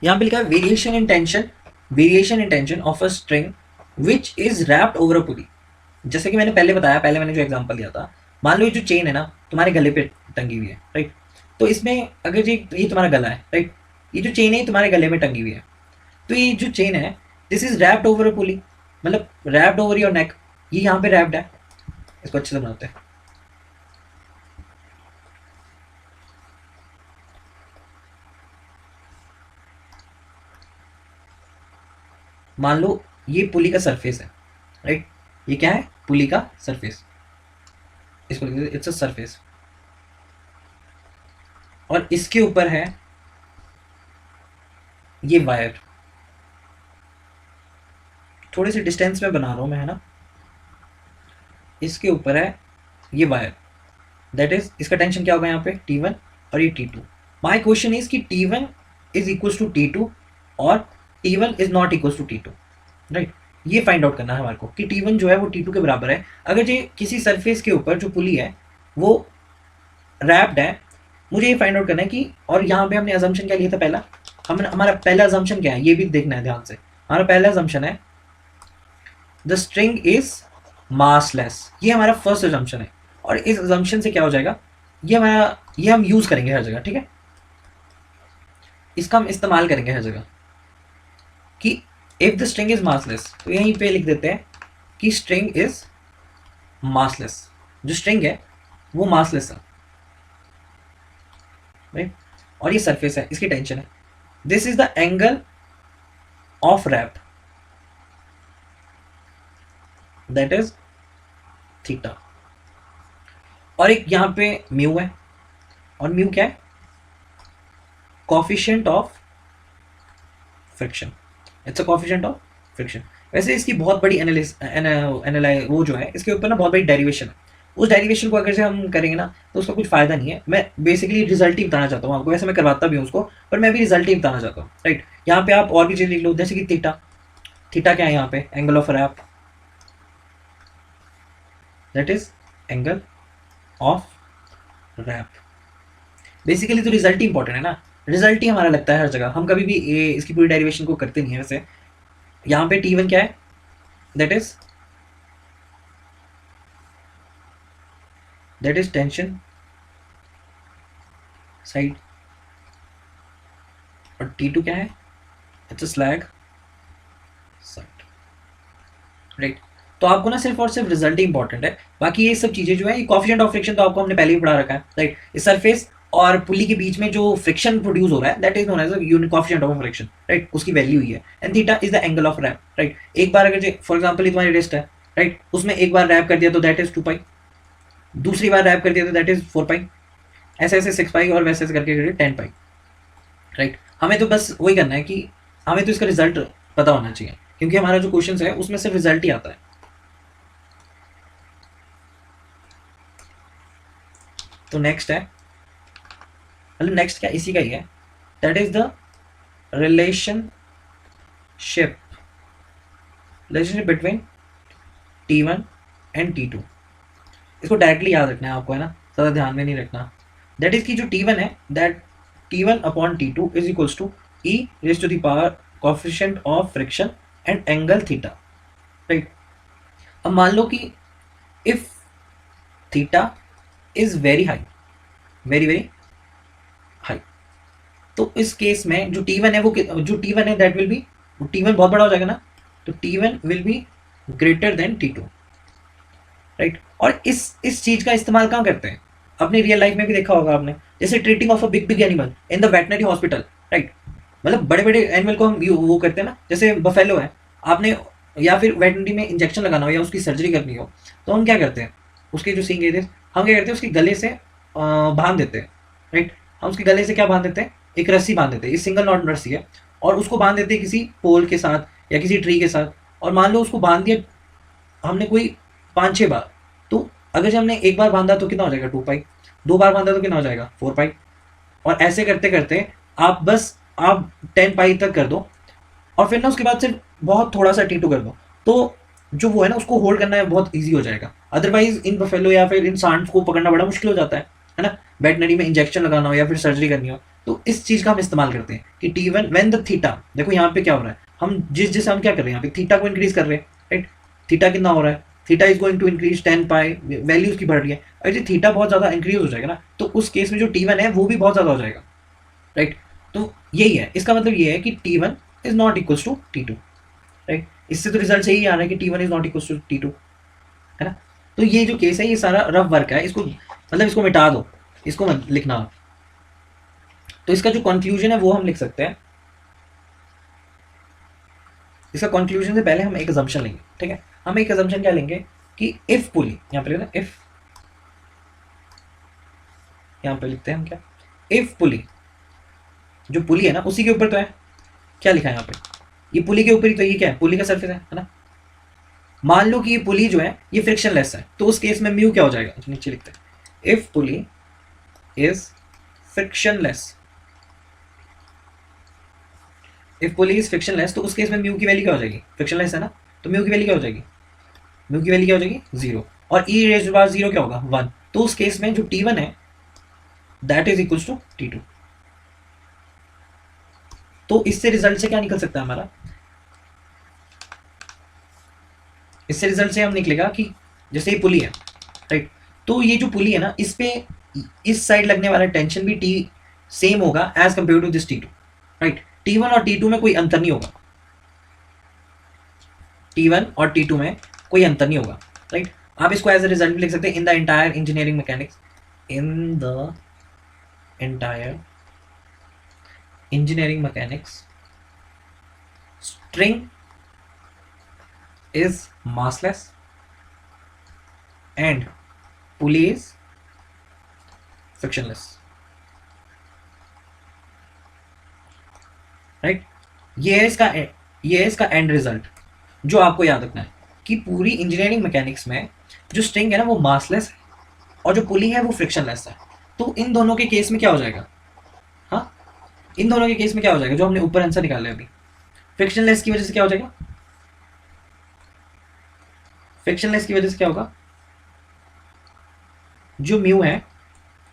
यहाँ पे लिखा है variation in tension of a string which is wrapped over a pulley. जैसे कि मैंने पहले बताया, पहले मैंने जो एग्जांपल दिया था, मान लो ये जो चेन है ना तुम्हारे गले पे टंगी हुई है, राइट। तो इसमें अगर ये तुम्हारा गला है, राइट, ये जो चेन है तुम्हारे गले में टंगी हुई है, तो ये जो चेन है this is wrapped over a pulley, मतलब रैप्ड ओवर योर नेक, ये यहाँ पे रैप्ड है। इसको अच्छे से बनाते हैं, मान लो ये पुली का सरफेस है, राइट, ये क्या है, पुली का सरफेस, इसको इट्स अ सरफेस, और इसके ऊपर है ये वायर, थोड़े से डिस्टेंस में बना रहा हूं मैं, है ना, इसके ऊपर है ये वायर, दैट इज इसका टेंशन क्या होगा यहाँ पे, T1 और ये T2। माई क्वेश्चन इज कि T1 is equal to T2 और T1 is not equal to T2, right. ये फाइंड आउट करना है हमारे को कि T1 जो है वो T2 के बराबर है। अगर ये किसी सरफेस के ऊपर जो पुली है वो रैप्ड है, मुझे ये फाइंड आउट करना है कि, और यहाँ पे हमने अजम्पशन क्या लिया था पहला, हमारा पहला अजम्पशन क्या है ये भी देखना है ध्यान से। हमारा पहला अजम्पशन है द स्ट्रिंग इज मासलेस, ये हमारा फर्स्ट अजम्पशन है, और इस अजम्पशन से क्या हो जाएगा, ये हम यूज करेंगे हर जगह, ठीक है, इसका हम इस्तेमाल करेंगे हर जगह कि if the string is massless, तो यहीं पे लिख देते हैं कि स्ट्रिंग इज मासलेस, जो स्ट्रिंग है वो मासलेस है, राइट, और ये सरफेस है, इसकी टेंशन है, this is the angle of wrap, that is theta, और एक यहाँ पे म्यू है, और म्यू क्या है, coefficient of friction, it's a coefficient of friction. वैसे इसकी बहुत बड़ी वो जो है इसके ऊपर ना बहुत बड़ी डेरिवेशन है, उस डेरिवेशन को अगर से हम करेंगे ना तो उसका कुछ फायदा नहीं है। मैं बेसिकली रिजल्ट ही बताना चाहता हूँ आपको, वैसे मैं करवाता भी हूँ उसको, पर मैं भी रिजल्ट ही बताना चाहता हूँ, राइट। यहाँ पे आप और भी चीज़ लिख लो, जैसे कि थीटा। थीटा क्या है यहाँ पे? Angle of wrap, that is angle of wrap. Basically तो रिजल्ट ही इंपॉर्टेंट है ना, रिजल्ट ही हमारा लगता है हर जगह। हम कभी भी इसकी पूरी डेरिवेशन को करते नहीं है। वैसे यहाँ पे T1 क्या है? That is tension side. और T2 क्या है? It's a slag side, right. तो आपको ना सिर्फ और सिर्फ रिजल्ट ही इंपॉर्टेंट है। बाकी ये सब चीज़ें जो है, ये कॉफिशिएंट ऑफ फ्रिक्शन तो आपको हमने पहले ही पढ़ा रखा है, राइट। इस सरफेस और पुली के बीच में जो फ्रिक्शन प्रोड्यूस हो रहा है, that is known as unit coefficient of friction, right. उसकी वैल्यू ही है। And theta is the angle of wrap, right. एक बार अगर फॉर एग्जांपल ये तुम्हारी रिस्ट है, राइट, उसमें एक बार रैप कर दिया तो दैट इज 2 पाई, दूसरी बार रैप कर दिया तो दैट इज 4 पाई, ऐसे ऐसे 6 पाई, और वैसे ऐसे करके 10 पाई, राइट। हमें तो बस वही करना है कि हमें तो इसका रिजल्ट पता होना चाहिए, क्योंकि हमारा जो क्वेश्चन है उसमें सिर्फ रिजल्ट ही आता है। तो नेक्स्ट है, मतलब नेक्स्ट क्या, इसी का ही है, that is the relationship between T1 and T2। इसको डायरेक्टली याद रखना है आपको, है ना, ज़्यादा ध्यान में नहीं रखना। दैट इज की जो T1 है, that T1 upon T2 is equals to E raise to the power coefficient of friction and angle theta, right. अब मान लो कि if theta is very high, very very high, तो इस केस में जो T1 है, वो जो T1 है दैट विल बी, T1 बहुत बड़ा हो जाएगा ना, तो T1 will be greater than T2, right. और इस चीज का इस्तेमाल कहाँ करते हैं? अपनी रियल लाइफ में भी देखा होगा आपने, जैसे treating of a big big animal in the veterinary hospital, right. मतलब बड़े बड़े एनिमल को हम वो करते हैं ना, जैसे बफेलो है, आपने या फिर वेटनरी में इंजेक्शन लगाना हो या उसकी सर्जरी करनी हो, तो हम क्या करते हैं, उसके जो सींग एरिया, हम क्या करते हैं, उसके गले से बांध देते हैं, राइट। हम उसके गले से क्या बांध देते हैं? एक रस्सी बांध देते हैं, ये सिंगल नॉट रस्सी है, और उसको बांध देते हैं किसी पोल के साथ या किसी ट्री के साथ। और मान लो उसको बांध दिया हमने कोई 5-6 बार, तो अगर जब हमने एक बार बांधा तो कितना हो जाएगा? 2 पाई। 2 बार बांधा तो कितना हो जाएगा? 4 पाई। और ऐसे करते करते आप 10 पाई तक कर दो, और फिर ना उसके बाद सिर्फ बहुत थोड़ा सा T2 कर दो, तो जो वो है ना, उसको होल्ड करना है बहुत ईजी हो जाएगा। अदरवाइज इन बफेलो या फिर इन सांड को पकड़ना बड़ा मुश्किल हो जाता है ना। वेटनरी में इंजेक्शन लगाना हो या फिर सर्जरी करनी हो, तो इस चीज का हम इस्तेमाल करते हैं कि T1 व्हेन द थीटा, देखो यहाँ पे क्या हो रहा है, हम हम क्या कर रहे हैं, यहाँ पे थीटा को इंक्रीज कर रहे हैं, राइट। थीटा कितना हो रहा है? Theta is going to increase 10 pi, value उसकी बढ़ रही है। अगर थीटा बहुत ज्यादा इंक्रीज हो जाएगा ना, तो उस केस में जो T1 है वो भी बहुत ज्यादा हो जाएगा, राइट। तो यही है, इसका मतलब ये है कि T1 is not equals to T2, right. इससे तो रिजल्ट यही आ रहा है कि T1 is not equals to T2, है ना। तो ये जो केस है, ये सारा रफ वर्क है, इसको मतलब इसको मिटा दो, इसको मत लिखना। तो इसका जो कंक्लूजन है वो हम लिख सकते हैं। इसका कंक्लूजन से पहले हम एक अजम्पशन लेंगे, ठीक है। हम एक अजम्पशन क्या लेंगे कि इफ पुली, यहाँ पे लिखना इफ, यहाँ पे लिखते हैं हम क्या, इफ पुली, जो पुली है ना उसी के ऊपर तो है, क्या लिखा है यहाँ पे, ये पुली के ऊपर ही तो, ये क्या है, पुली का सरफेस है ना। मान लो कि ये पुली जो है ये फ्रिक्शनलेस है, तो उस केस में म्यू क्या हो जाएगा, नीचे लिखते हैं if pulley is frictionless, if pulley is frictionless, तो उस केस में म्यू की वैल्यू क्या हो जाएगी, फ्रिक्शनलेस है ना, तो म्यू की वैल्यू क्या हो जाएगी, म्यू की वैल्यू क्या हो जाएगी 0, और ई रेज़ बार 0 क्या होगा 1, तो उस केस में जो T1 है that is equals to T2। तो इससे रिजल्ट से क्या निकल सकता है हमारा, इससे रिजल्ट से हम निकलेगा कि जैसे ये पुली है, राइट, तो ये जो पुली है ना, इस पे इस साइड लगने वाला टेंशन भी T सेम होगा as compare to this T2, right. T1 और T2 में कोई अंतर नहीं होगा, T1 और T2 में कोई अंतर नहीं होगा, राइट। आप इसको एज ए रिजल्ट भी लिख सकते हैं, in the entire engineering mechanics, in the entire engineering mechanics string is massless and pulley is frictionless, right. ये है इसका एंड रिजल्ट जो आपको याद रखना है कि पूरी इंजीनियरिंग मैकेनिक्स में जो स्ट्रिंग है ना वो मासलेस है और जो पुली है वो फ्रिक्शनलेस है। तो इन दोनों के केस में क्या हो जाएगा, हाँ, इन दोनों के केस में क्या हो जाएगा, जो हमने ऊपर आंसर निकाला है अभी, फ्रिक्शनलेस की वजह से क्या हो जाएगा, फ्रिक्शनलेस की वजह से क्या होगा, जो म्यू है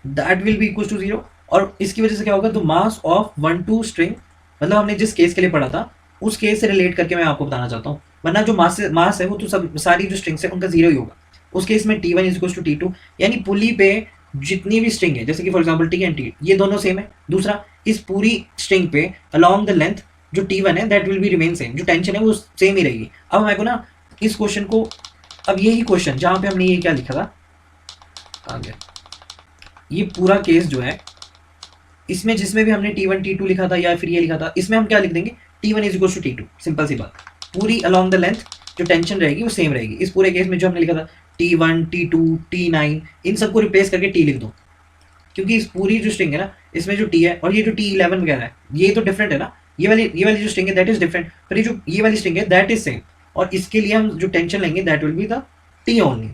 that will be equal to 0, और इसकी वजह से क्या होगा, तो मास ऑफ 1 2 स्ट्रिंग, मतलब हमने जिस केस के लिए पढ़ा था उस केस से रिलेट करके मैं आपको बताना चाहता हूँ, वरना जो मास है वो तो सब सारी जो स्ट्रिंग्स है उनका 0 ही होगा। उस केस में T1 is equal to T2, यानी पुली पे जितनी भी स्ट्रिंग है, जैसे कि for example T and T, ये दोनों सेम है। दूसरा, इस पूरी स्ट्रिंग पे अलॉन्ग द लेंथ जो T1 है that will be remain same, जो टेंशन है वो सेम ही रहेगी। अब हमारे को ना इस क्वेश्चन को, अब यही क्वेश्चन जहाँ पे हमने ये क्या लिखा था, आ गया ये पूरा केस जो है, इसमें जिसमें भी हमने T1 T2 लिखा था या फिर ये लिखा था, इसमें हम क्या लिख देंगे, T1 is equal to T2, simple सी बात। पूरी अलॉन्ग द लेंथ जो टेंशन रहेगी वो सेम रहेगी। इस पूरे केस में जो हमने लिखा था T1 T2 T9, इन सबको रिप्लेस करके T लिख दो, क्योंकि इस पूरी जो स्ट्रिंग है ना, इसमें जो T है और ये जो T11 वगैरह है ये तो डिफरेंट है ना, ये वाली जो स्ट्रिंग है दैट इज डिफरेंट, पर ये वाली स्ट्रिंग है दैट इज सेम, और इसके लिए हम जो टेंशन लेंगे that will be the T only,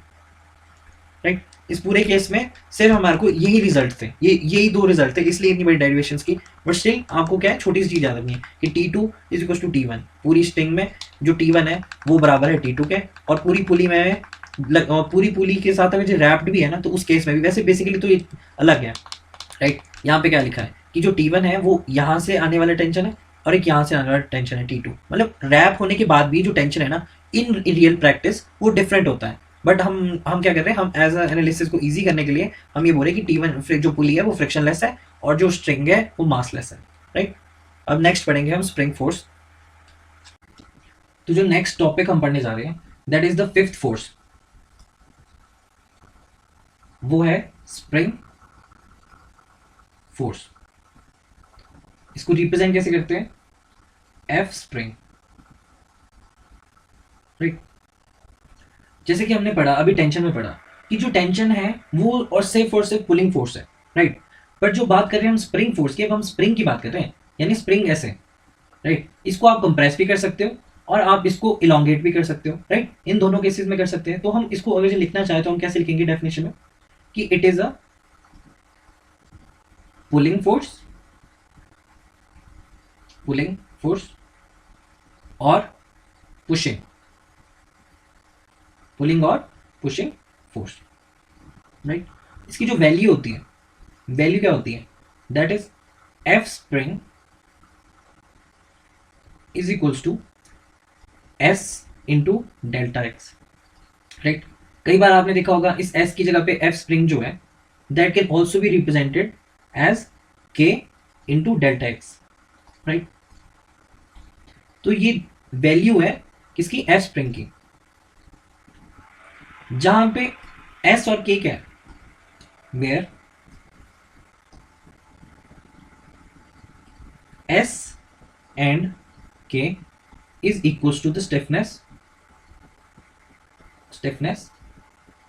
right. इस पूरे केस में सिर्फ हमारे को यही रिजल्ट थे, यही दो रिजल्ट थे, इसलिए इतनी बड़ी डेरिवेशंस की। बट स्टिल आपको क्या है, छोटी सी चीज याद रखनी है कि T2 is equal to T1, पूरी स्ट्रिंग में जो T1 है वो बराबर है T2 के, और पूरी पुली में पूरी पुली के साथ अगर जो रैप्ड भी है ना, तो उस केस में भी, वैसे बेसिकली तो ये अलग है, राइट। यहाँ पे क्या लिखा है कि जो T1 है वो यहाँ से आने वाला टेंशन है, और एक यहाँ से आने वाला टेंशन है T2, मतलब रैप होने के बाद भी जो टेंशन है ना, इन रियल प्रैक्टिस वो डिफरेंट होता है। बट हम क्या कर रहे हैं, हम एज एनालिसिस को इजी करने के लिए हम ये बोल रहे हैं कि T1 जो पुली है वो फ्रिक्शनलेस है, और जो स्ट्रिंग है वो मासलेस है, राइट। अब नेक्स्ट पढ़ेंगे हम स्प्रिंग फोर्स। तो जो नेक्स्ट टॉपिक हम पढ़ने जा रहे हैं that is the fifth force, वो है स्प्रिंग फोर्स। इसको रिप्रेजेंट कैसे करते हैं, F स्प्रिंग, राइट। जैसे कि हमने पढ़ा अभी टेंशन में पढ़ा कि जो टेंशन है वो और सिर्फ पुलिंग फोर्स है, राइट। बट जो बात कर रहे हैं हम स्प्रिंग फोर्स की, अब हम स्प्रिंग की बात कर रहे हैं, यानी स्प्रिंग ऐसे, राइट। इसको आप कंप्रेस भी कर सकते हो और आप इसको इलोंगेट भी कर सकते हो, राइट। इन दोनों केसेस में कर सकते हैं। तो हम इसको अगर लिखना चाहे तो हम कैसे लिखेंगे डेफिनेशन में, कि it is a pulling force और पुशिंग फोर्स, राइट। इसकी जो वैल्यू होती है, वैल्यू क्या होती है, that is F spring is equals to S into delta x, right. कई बार आपने देखा होगा इस S की जगह पे F स्प्रिंग जो है that can also be represented as K into delta x, right. तो ये वैल्यू है किसकी, F स्प्रिंग की, जहां पे S और K क्या है, where S and K is equals to the stiffness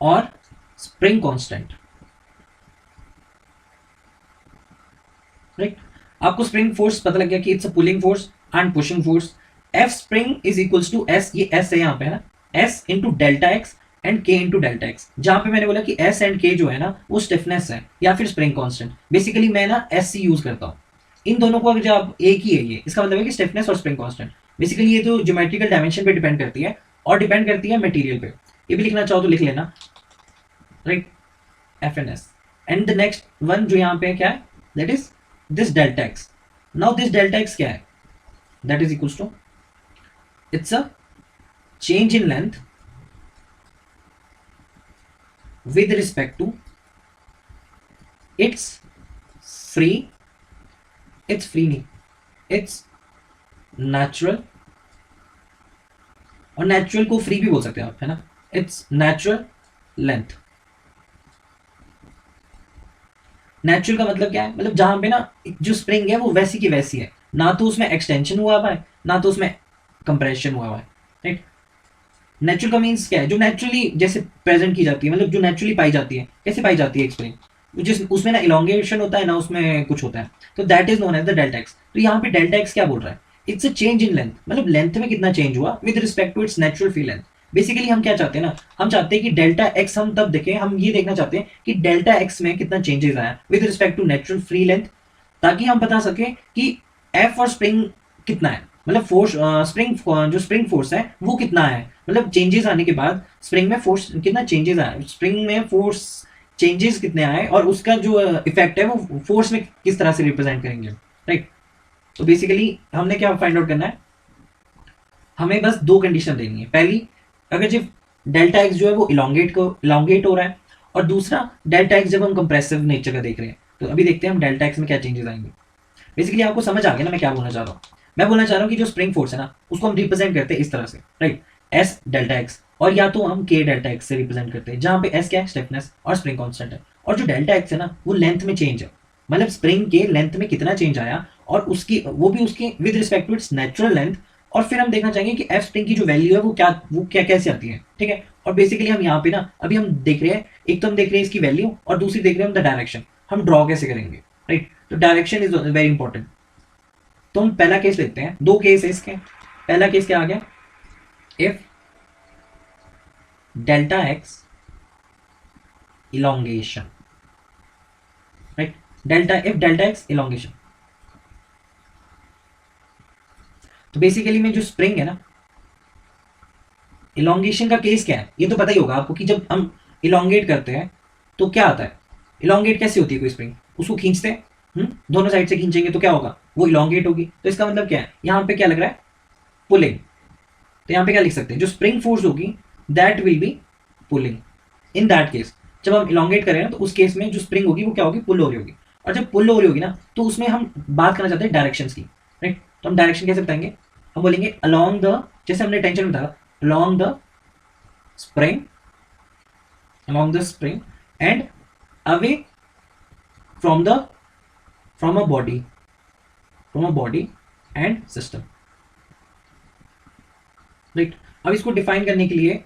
और spring constant, राइट। आपको स्प्रिंग फोर्स पता लग गया कि it's a pulling force and pushing force. F spring is equals to S, ये S है यहाँ पे है ना, S into delta x and K into delta x, जहां पे मैंने बोला कि S एंड K जो है ना वो स्टिफनेस है या फिर स्प्रिंग कांस्टेंट। बेसिकली मैं ना SC यूज करता हूँ इन दोनों को, अगर आप एक ही है ये, इसका मतलब है कि स्टिफनेस और स्प्रिंग कांस्टेंट। बेसिकली ये तो ज्योमेट्रिकल डायमेंशन पे डिपेंड करती है और डिपेंड करती है मटेरियल पे। ये भी लिखना चाहो तो लिख लेना, right, FNS। And the next one जो यहाँ पे क्या है, that is this delta x. Now this delta x क्या है, that is equals to, it's a change in length with respect to its free नहीं, its natural, और natural को फ्री भी बोल सकते हैं आप, है ना, इट्स नेचुरल लेंथ। नेचुरल का मतलब क्या है, मतलब जहां पे ना जो स्प्रिंग है वो वैसी की वैसी है, ना तो उसमें एक्सटेंशन हुआ हुआ है ना तो उसमें कंप्रेशन हुआ हुआ है, राइट। नेचुरल का मीन्स क्या है, जो नेचुरली जैसे प्रेजेंट की जाती है, मतलब जो नेचुरली पाई जाती है। कैसे पाई जाती है एक्सप्लेन, जिस उसमें ना इलोंगेशन होता है ना उसमें कुछ होता है, तो that is known as the delta x. तो यहाँ पे डेल्टा एक्स क्या बोल रहा है, it's a change in length, मतलब लेंथ में कितना चेंज हुआ with respect to its natural free length. Basically हम क्या चाहते हैं ना, हम चाहते हैं कि डेल्टा एक्स हम तब देखें, हम ये देखना चाहते हैं कि डेल्टा एक्स में कितना चेंजेस आया with respect to natural free length ताकि हम बता सके कि एफ और स्प्रिंग कितना है, मतलब फोर्स स्प्रिंग जो स्प्रिंग फोर्स है वो कितना है, मतलब चेंजेस आने के बाद स्प्रिंग में फोर्स कितना चेंजेस आया, स्प्रिंग में फोर्स चेंजेस कितने आए और उसका जो इफेक्ट है वो फोर्स में किस तरह से रिप्रेजेंट करेंगे, राइट। तो बेसिकली हमने क्या फाइंड आउट करना है, हमें बस दो कंडीशन देनी है। पहली, अगर जब डेल्टा एक्स जो है वो इलोंगेट हो रहा है, और दूसरा डेल्टा एक्स जब हम कंप्रेसिव नेचर का देख रहे हैं। तो अभी देखते हैं हम डेल्टा एक्स में क्या चेंजेस आएंगे। बेसिकली आपको समझ आ गया ना मैं क्या बोलना चाह रहा हूँ। मैं बोलना चाह रहा हूँ कि जो स्प्रिंग फोर्स है ना उसको हम रिप्रेजेंट करते हैं इस तरह से, राइट, एस डेल्टा एक्स, और या तो हम के डेल्टा एक्स से रिप्रेजेंट करते हैं, जहाँ पे एस क्या है, स्टिफनेस, और स्प्रिंग कांस्टेंट है, और जो डेल्टा एक्स है ना वो लेंथ में चेंज है, मतलब स्प्रिंग के लेंथ में कितना चेंज आया, और उसकी वो भी उसके with respect to its natural length. और फिर हम देखना चाहेंगे कि एफ स्प्रिंग की जो वैल्यू है वो क्या कैसे आती है, ठीक है। और बेसिकली हम यहाँ पे ना अभी हम देख रहे हैं, एक तो हम देख रहे हैं इसकी वैल्यू, और दूसरी देख रहे हैं हम द डायरेक्शन, हम ड्रॉ कैसे करेंगे, राइट। तो डायरेक्शन इज वेरी इंपॉर्टेंट। तो हम पहला केस लेते हैं, दो केस है इसके। पहला केस क्या आ गया, if delta x elongation, right, delta x elongation. तो बेसिकली में जो स्प्रिंग है ना, इलोंगेशन का केस क्या है ये तो पता ही होगा आपको कि जब हम इलोंगेट करते हैं तो क्या आता है। इलोंगेट कैसे होती है कोई स्प्रिंग, उसको खींचते हैं, दोनों साइड से खींचेंगे तो क्या होगा, वो इलोंगेट होगी। तो इसका मतलब क्या है, यहाँ पे क्या लग रहा है, पुलिंग। तो यहाँ पे क्या लिख सकते हैं, जो स्प्रिंग फोर्स होगी that will B pulling. In that case जब हम इलोंगेट करें ना तो उस केस में जो स्प्रिंग होगी वो क्या होगी, पुल हो रही होगी। और जब पुल हो रही होगी ना तो उसमें हम बात करना चाहते हैं डायरेक्शन की, राइट। तो हम डायरेक्शन कैसे बताएंगे, हम बोलेंगे अलोंग द, जैसे हमने टेंशन में बताया, along the spring, along the spring and away from the from a body, from a body and system, right. अब इसको डिफाइन करने के लिए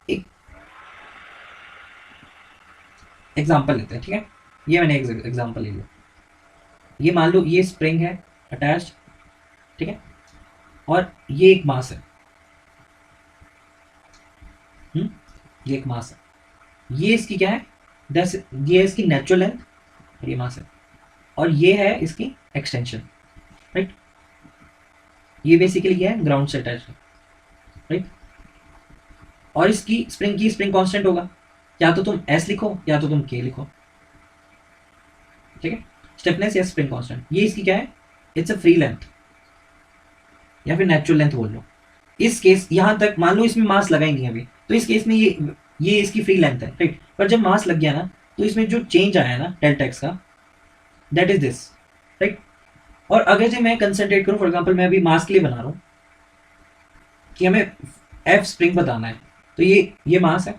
एक एग्जांपल लेते हैं, ठीक है। ये मैंने एक एग्जांपल ले लिया, ये मान लो ये स्प्रिंग है अटैच्ड, ठीक है, और ये एक मास है, ये एक मास है, ये इसकी क्या है, दस, ये इसकी नेचुरल लेंथ, और ये मास है, और ये है इसकी एक्सटेंशन, राइट। ये बेसिकली क्या है, ग्राउंड से अटैच है, राइट। और इसकी स्प्रिंग की स्प्रिंग कांस्टेंट होगा, या तो तुम एस लिखो या तो तुम के लिखो, ठीक है। स्टिफनेस या स्प्रिंग कांस्टेंट, ये इसकी क्या है, इट्स अ फ्री लेंथ या फिर नेचुरल लेंथ बोल लो। इस केस यहां तक मान लो इसमें मास लगा ही नहीं अभी, तो इस केस में ये इसकी फ्री लेंथ है, राइट। पर जब मास लग गया ना तो इसमें जो चेंज आया ना डेल्टा एक्स का, दैट इज दिस, राइट। और अगर जो मैं कंसंट्रेट करूं, फॉर एग्जांपल मैं अभी मास के लिए बना रहा हूं कि हमें एफ स्प्रिंग बताना है, तो ये मास है।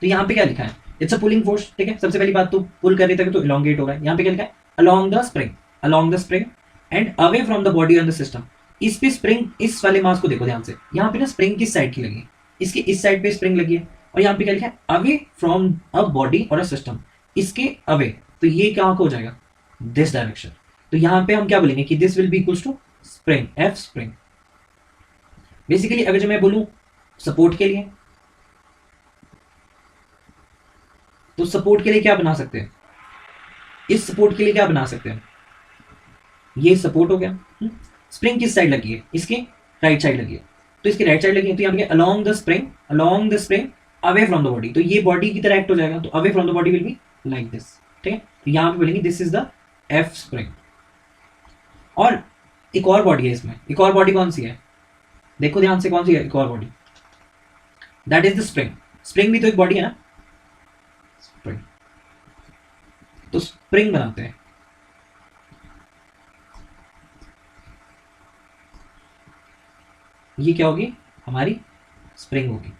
तो यहाँ पे क्या लिखा है, इट्स अ पुलिंग फोर्स, ठीक है। सबसे पहली बात तो पुल कर रही था तो इलोंगेट हो रहा है। यहाँ पे क्या लिखा है, along the spring, along the spring and away from the body and the system. इस पे स्प्रिंग, इस वाले मास को देखो ध्यान से, यहाँ पे ना स्प्रिंग किस साइड की लगी है, इसके इस साइड पे स्प्रिंग लगी है, और यहाँ पे क्या लिखा है, अवे फ्रॉम अ बॉडी और अ सिस्टम, इसके अवे। तो ये क्या हो जाएगा, दिस डायरेक्शन। तो यहाँ पे हम क्या बोलेंगे कि this will be equals to spring, F spring. Basically अगर जो मैं बोलूं सपोर्ट के लिए, तो सपोर्ट के लिए क्या बना सकते हैं, इस सपोर्ट के लिए क्या बना सकते हैं, ये सपोर्ट हो गया। स्प्रिंग किस साइड लगी है, इसके राइट साइड लगी है, तो इसकी राइट साइड लगी है, तो यहाँ पे along the spring, along the spring away from the body, तो ये बॉडी की तरह एक्ट हो जाएगा, तो away from the body will be like this, ठीक है। तो यहाँ पे बोलेंगे this is the F spring. और एक और बॉडी है इसमें, एक और बॉडी कौन सी है, देखो ध्यान से, कौन सी है एक और body, that is the spring. Spring भी तो एक बॉडी है ना, स्प्रिंग। तो स्प्रिंग बनाते हैं, ये क्या होगी, हमारी स्प्रिंग होगी।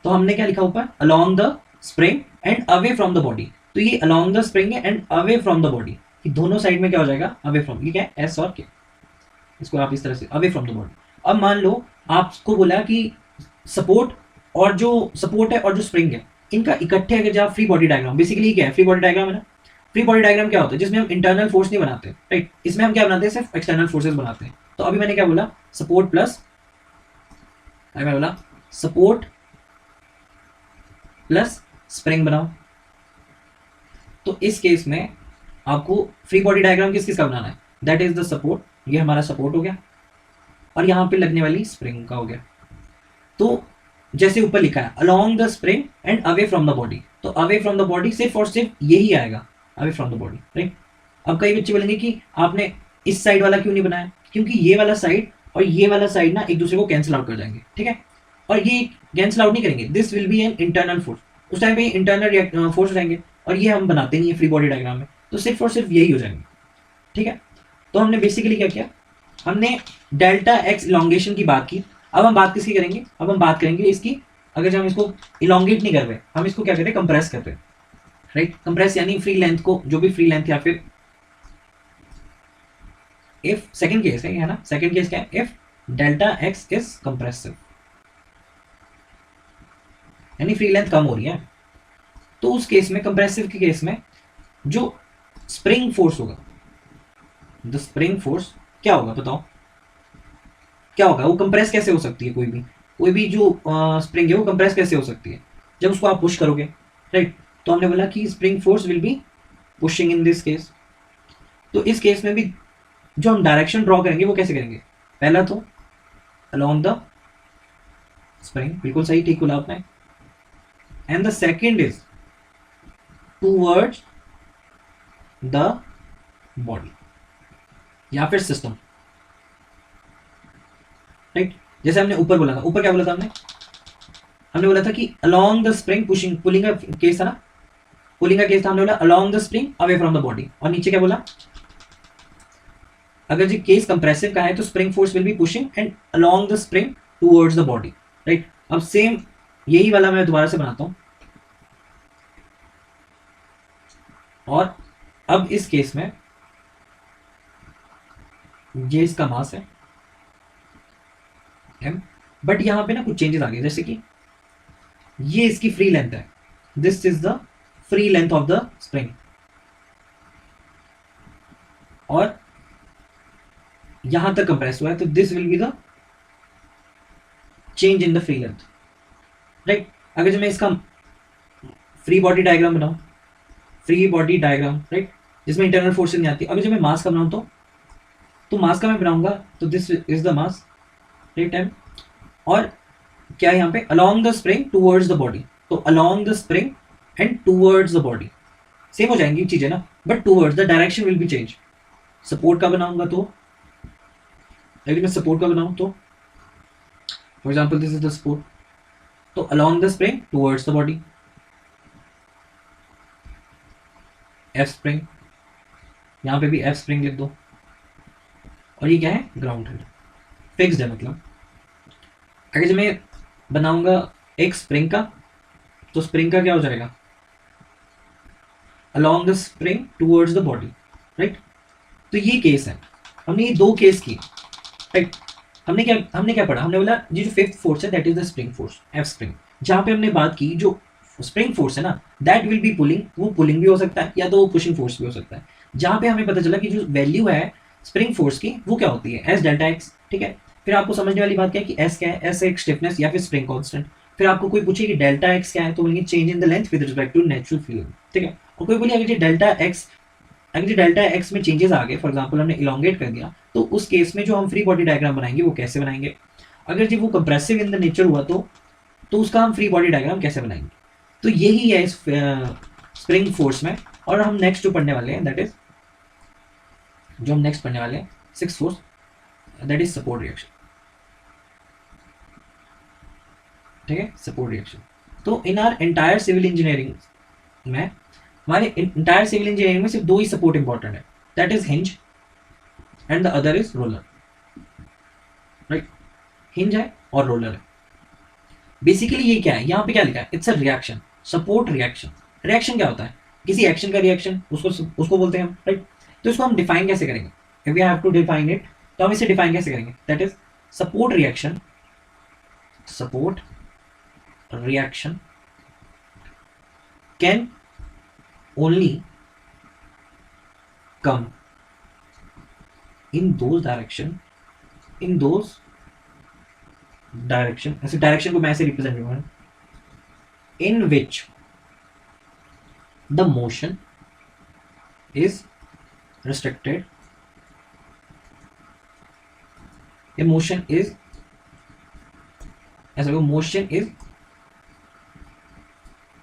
तो हमने क्या लिखा ऊपर, along the spring and away from the body. तो ये अलोंग द स्प्रिंग है and away from the body, कि दोनों साइड में क्या हो जाएगा, अवे फ्रॉम, ये क्या है, एस और के, इसको आप इस तरह से अवे फ्रॉम द बॉडी। अब मान लो आपको बोला कि सपोर्ट, और जो सपोर्ट है और जो स्प्रिंग है इनका इकट्ठे अगर जब फ्री बॉडी डायग्राम, बेसिकली क्या है, फ्री बॉडी डायग्राम है ना। फ्री बॉडी डायग्राम क्या होता है, जिसमें हम इंटरनल फोर्स नहीं बनाते, राइट। इसमें हम क्या बनाते हैं, सिर्फ एक्सटर्नल फोर्सेस बनाते हैं। तो अभी मैंने क्या बोला, सपोर्ट प्लस, अभी मैं बोला सपोर्ट प्लस स्प्रिंग बनाओ, तो इस केस में आपको फ्री बॉडी डायग्राम किस किस का बनाना है, दैट इज द सपोर्ट, ये हमारा सपोर्ट हो गया, और यहाँ पे लगने वाली स्प्रिंग का हो गया। तो जैसे ऊपर लिखा है along the spring and away from the body, तो अवे फ्रॉम द बॉडी सिर्फ और सिर्फ यही आएगा, away from the body, right. अब कई बच्चे बोलेंगे कि आपने इस साइड वाला क्यों नहीं बनाया, क्योंकि ये वाला साइड और ये वाला साइड ना एक दूसरे को कैंसिल आउट कर जाएंगे, ठीक है, और ये कैंसिल आउट नहीं करेंगे, this will B an internal force, उस टाइम पे इंटरनल फोर्स रहेंगे, और ये हम बनाते नहीं है फ्री बॉडी डायग्राम में, तो सिर्फ और सिर्फ यही हो जाएंगे, ठीक है। तो हमने बेसिकली क्या किया, हमने डेल्टा एक्स इलोंगेशन की बात की। अब हम बात किसकी करेंगे, अब हम बात करेंगे इसकी, अगर हम इसको इलोंगेट नहीं कर रहे, हम इसको क्या कर रहे हैं, कंप्रेस कर रहे हैं, राइट। कंप्रेस यानी फ्री लेंथ को, जो भी फ्री लेंथ, या फिर इफ सेकंड केस है ना, सेकंड केस क्या है, if delta x is compressive, यानी फ्री लेंथ कम हो रही है, तो उस केस में, कंप्रेसिव के केस में जो स्प्रिंग फोर्स होगा, द स्प्रिंग फोर्स क्या होगा बताओ, क्या होगा, वो कंप्रेस कैसे हो सकती है, कोई भी जो स्प्रिंग है वो कंप्रेस कैसे हो सकती है, जब उसको आप पुश करोगे, राइट। तो हमने बोला कि spring force will be pushing in this case. तो इस केस में भी जो हम डायरेक्शन ड्रॉ करेंगे वो कैसे करेंगे, पहला तो अलोंग द स्प्रिंग, बिल्कुल सही, ठीक बोला आपने, and the second is towards the body या फिर सिस्टम, राइट। जैसे हमने ऊपर बोला था, ऊपर क्या बोला था हमने बोला था कि along the spring pushing, pulling का केस था ना, पुलिंग का केस था, हमने बोला along the spring away from the body, और नीचे क्या बोला, अगर जी केस कंप्रेसिव का है तो spring force will be pushing and along the spring towards the body, right. अब सेम यही वाला मैं दोबारा से बनाता हूं, और अब इस केस में ये इसका मास है m, बट यहां पे ना कुछ चेंजेस आ गए, जैसे कि ये इसकी फ्री लेंथ है, this is the free length of the spring, और यहां तक कंप्रेस हुआ है, तो this will be the change in the free length, right. अगर जो मैं इसका फ्री बॉडी डायग्राम बनाऊं, फ्री बॉडी डायग्राम, राइट, जिसमें इंटरनल फोर्सेस नहीं आती, अगर जो मैं मास का बनाऊं तो मास का मैं बनाऊंगा, तो this is the mass, right, M, और क्या है यहाँ पे, along the spring towards the body, तो along the spring and towards the body, same हो जाएंगी चीजें ना, but towards the direction will be change. Support का बनाऊंगा तो, अगर मैं सपोर्ट का बनाऊं तो, for example this is the support, तो along the spring towards the body, F spring, यहां पे भी एफ स्प्रिंग लिख दो, और ये क्या है, ग्राउंड है, फिक्स्ड है, मतलब अगर जब मैं बनाऊंगा एक स्प्रिंग का, तो स्प्रिंग का क्या हो जाएगा, along the spring towards the body, right. तो ये केस है, हमने ये दो केस किए, राइट। हमने क्या पढ़ा, हमने बोला ये जो फिफ्थ फोर्स है that is the spring force, F spring, जहां पे हमने बात की जो स्प्रिंग फोर्स है ना, दैट विल बी पुलिंग, वो पुलिंग भी हो सकता है या तो वो पुशिंग फोर्स भी हो सकता है, जहां पे हमें पता चला कि जो वैल्यू है स्प्रिंग फोर्स की वो क्या होती है, एस डेल्टा एक्स, ठीक है। फिर आपको समझने वाली बात क्या है कि एस क्या है, एस एक स्टिफनेस या फिर स्प्रिंग कांस्टेंट। फिर आपको कोई पूछे कि डेल्टा एक्स क्या है, तो बोलेंगे change in the length with respect to natural feeling, ठीक है। और कोई बोले अगर ये डेल्टा एक्स में चेंजेस आ गए, फॉर एग्जांपल हमने इलोंगेट कर दिया, तो उस केस में जो हम फ्री बॉडी डायग्राम बनाएंगे वो कैसे बनाएंगे, अगर जी वो कंप्रेसिव इन द नेचर हुआ तो उसका हम फ्री बॉडी डायग्राम कैसे बनाएंगे। तो यही है इस स्प्रिंग फोर्स में। और हम नेक्स्ट जो पढ़ने वाले हैं दैट इज, जो हम नेक्स्ट पढ़ने वाले हैं six force, that is support reaction, ठीक है, सपोर्ट रिएक्शन। तो in our entire civil engineering में, हमारे इंटायर सिविल इंजीनियरिंग में सिर्फ दो ही सपोर्ट इंपॉर्टेंट है, that is hinge and the other is roller, right. Hinge है और रोलर है। बेसिकली ये क्या है, यहाँ पे क्या लिखा है, it's a reaction, support reaction. Reaction क्या होता है, किसी एक्शन का रिएक्शन, उसको बोलते हैं हम, राइट। तो इसको हम डिफाइन कैसे करेंगे, if we have to define it, तो हम इसे डिफाइन कैसे करेंगे, that is support reaction, support reaction can only come in those direction, ऐसे डायरेक्शन को मैं ऐसे रिप्रेजेंट करूंगा, in which the motion is restricted, a motion is, ऐसा motion is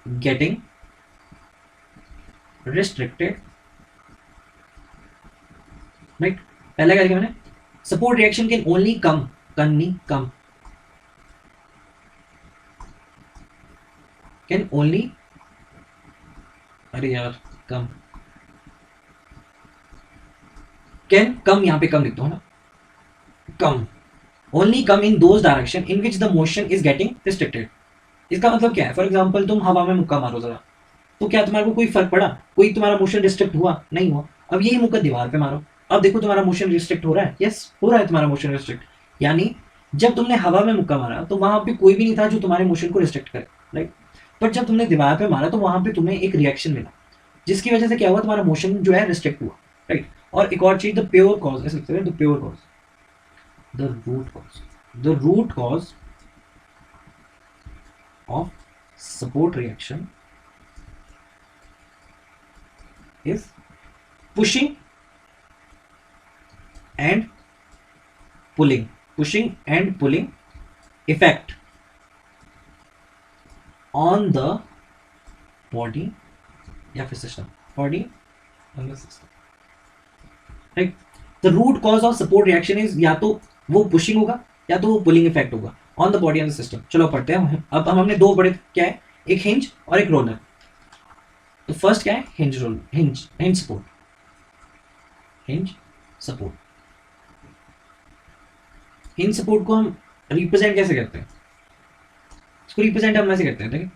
getting restricted, right. पहला क्या लिखा मैंने, support reaction can only come, come can only, अरे यार कम, कैन कम, यहां पे कम लिख दो ना, come, only come in those direction in which the motion is getting restricted. इसका मतलब क्या है, फॉर एग्जाम्पल तुम हवा में मुक्का मारो जरा, तो क्या तुम्हारे को कोई फर्क पड़ा, कोई तुम्हारा मोशन रिस्ट्रिक्ट हुआ, नहीं हुआ। अब यही मुक्का दीवार पे मारो, अब देखो तुम्हारा मोशन रिस्ट्रिक्ट हो रहा है, यस हो रहा है तुम्हारा मोशन रिस्ट्रिक्ट। यानी जब तुमने हवा में मुक्का मारा तो वहां पे कोई भी नहीं था जो तुम्हारे मोशन को रिस्ट्रिक्ट करे, राइट। बट जब तुमने दीवार पे मारा तो वहां पे तुम्हें एक रिएक्शन मिला, जिसकी वजह से क्या हुआ, तुम्हारा मोशन जो है रिस्ट्रिक्ट हुआ, राइट। और एक और चीज, द प्योर कॉज, ऐसे लिखते हैं, the pure cause, the root cause of support reaction is pushing and pulling effect on the body या फिर system, body on the system, right. The root cause of support reaction is, या तो वो pushing होगा या तो वो pulling effect होगा on the body and the system. चलो पढ़ते हैं। अब हमने दो बड़े, क्या है, एक हिंज और एक रोलर। तो फर्स्ट क्या है, hinge roll, hinge support, hinge support. Hinge support को हम रिप्रेजेंट कैसे करते हैं, इसको रिप्रेजेंट हम ऐसे करते हैं, देखिए,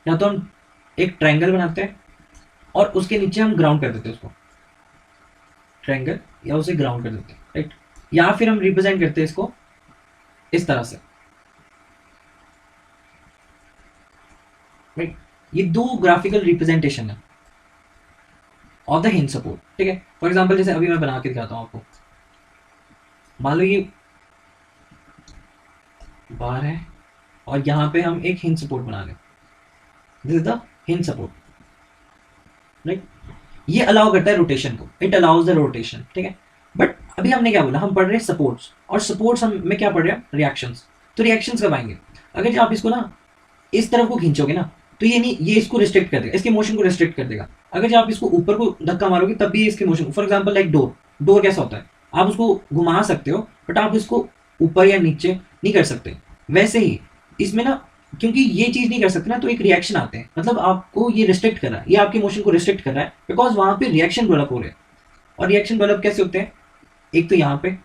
या तो हम एक ट्रायंगल बनाते हैं और उसके नीचे हम ग्राउंड कर देते हैं उसको, ट्रायंगल, या उसे ग्राउंड कर देते हैं, राइट। या फिर हम रिप्रेजेंट करते हैं इसको इस तरह से, राइट। ये दो ग्राफिकल रिप्रेजेंटेशन है ऑफ द हिंज सपोर्ट, ठीक है। फॉर एग्जांपल जैसे अभी मैं बना के दिखाता हूं आपको, मान लो ये बार है और यहां पे हम एक हिंज सपोर्ट बना लें, this is the hinge support, right. ये अलाउ करता है रोटेशन को, इट अलाउज द रोटेशन, ठीक है। बट अभी हमने क्या बोला, हम पढ़ रहे हैं सपोर्ट्स, और सपोर्ट्स हम में क्या पढ़ रहे हैं, रिएक्शंस। तो रिएक्शंस कब आएंगे, अगर जब आप इसको ना इस तरफ को खींचोगे ना, तो ये नहीं, ये इसको रिस्ट्रिक्ट कर देगा, इसके मोशन को रिस्ट्रिक्ट कर देगा। अगर जब आप इसको ऊपर को धक्का मारोगे तब भी इसके motion, for example like door, door कैसा होता है, आप उसको घुमा सकते हो बट आप इसको ऊपर या नीचे नहीं कर सकते। वैसे ही इसमें ना, क्योंकि ये चीज नहीं कर सकते ना, तो एक रिएक्शन आते हैं, मतलब आपको ये रिस्ट्रिक्ट कर रहा है, ये आपके मोशन को रिस्ट्रिक्ट कर रहा है, बिकॉज वहां पे रिएक्शन डेवलप हो रहे हैं। और रिएक्शन डेवलप कैसे होते हैं, एक तो यहाँ पे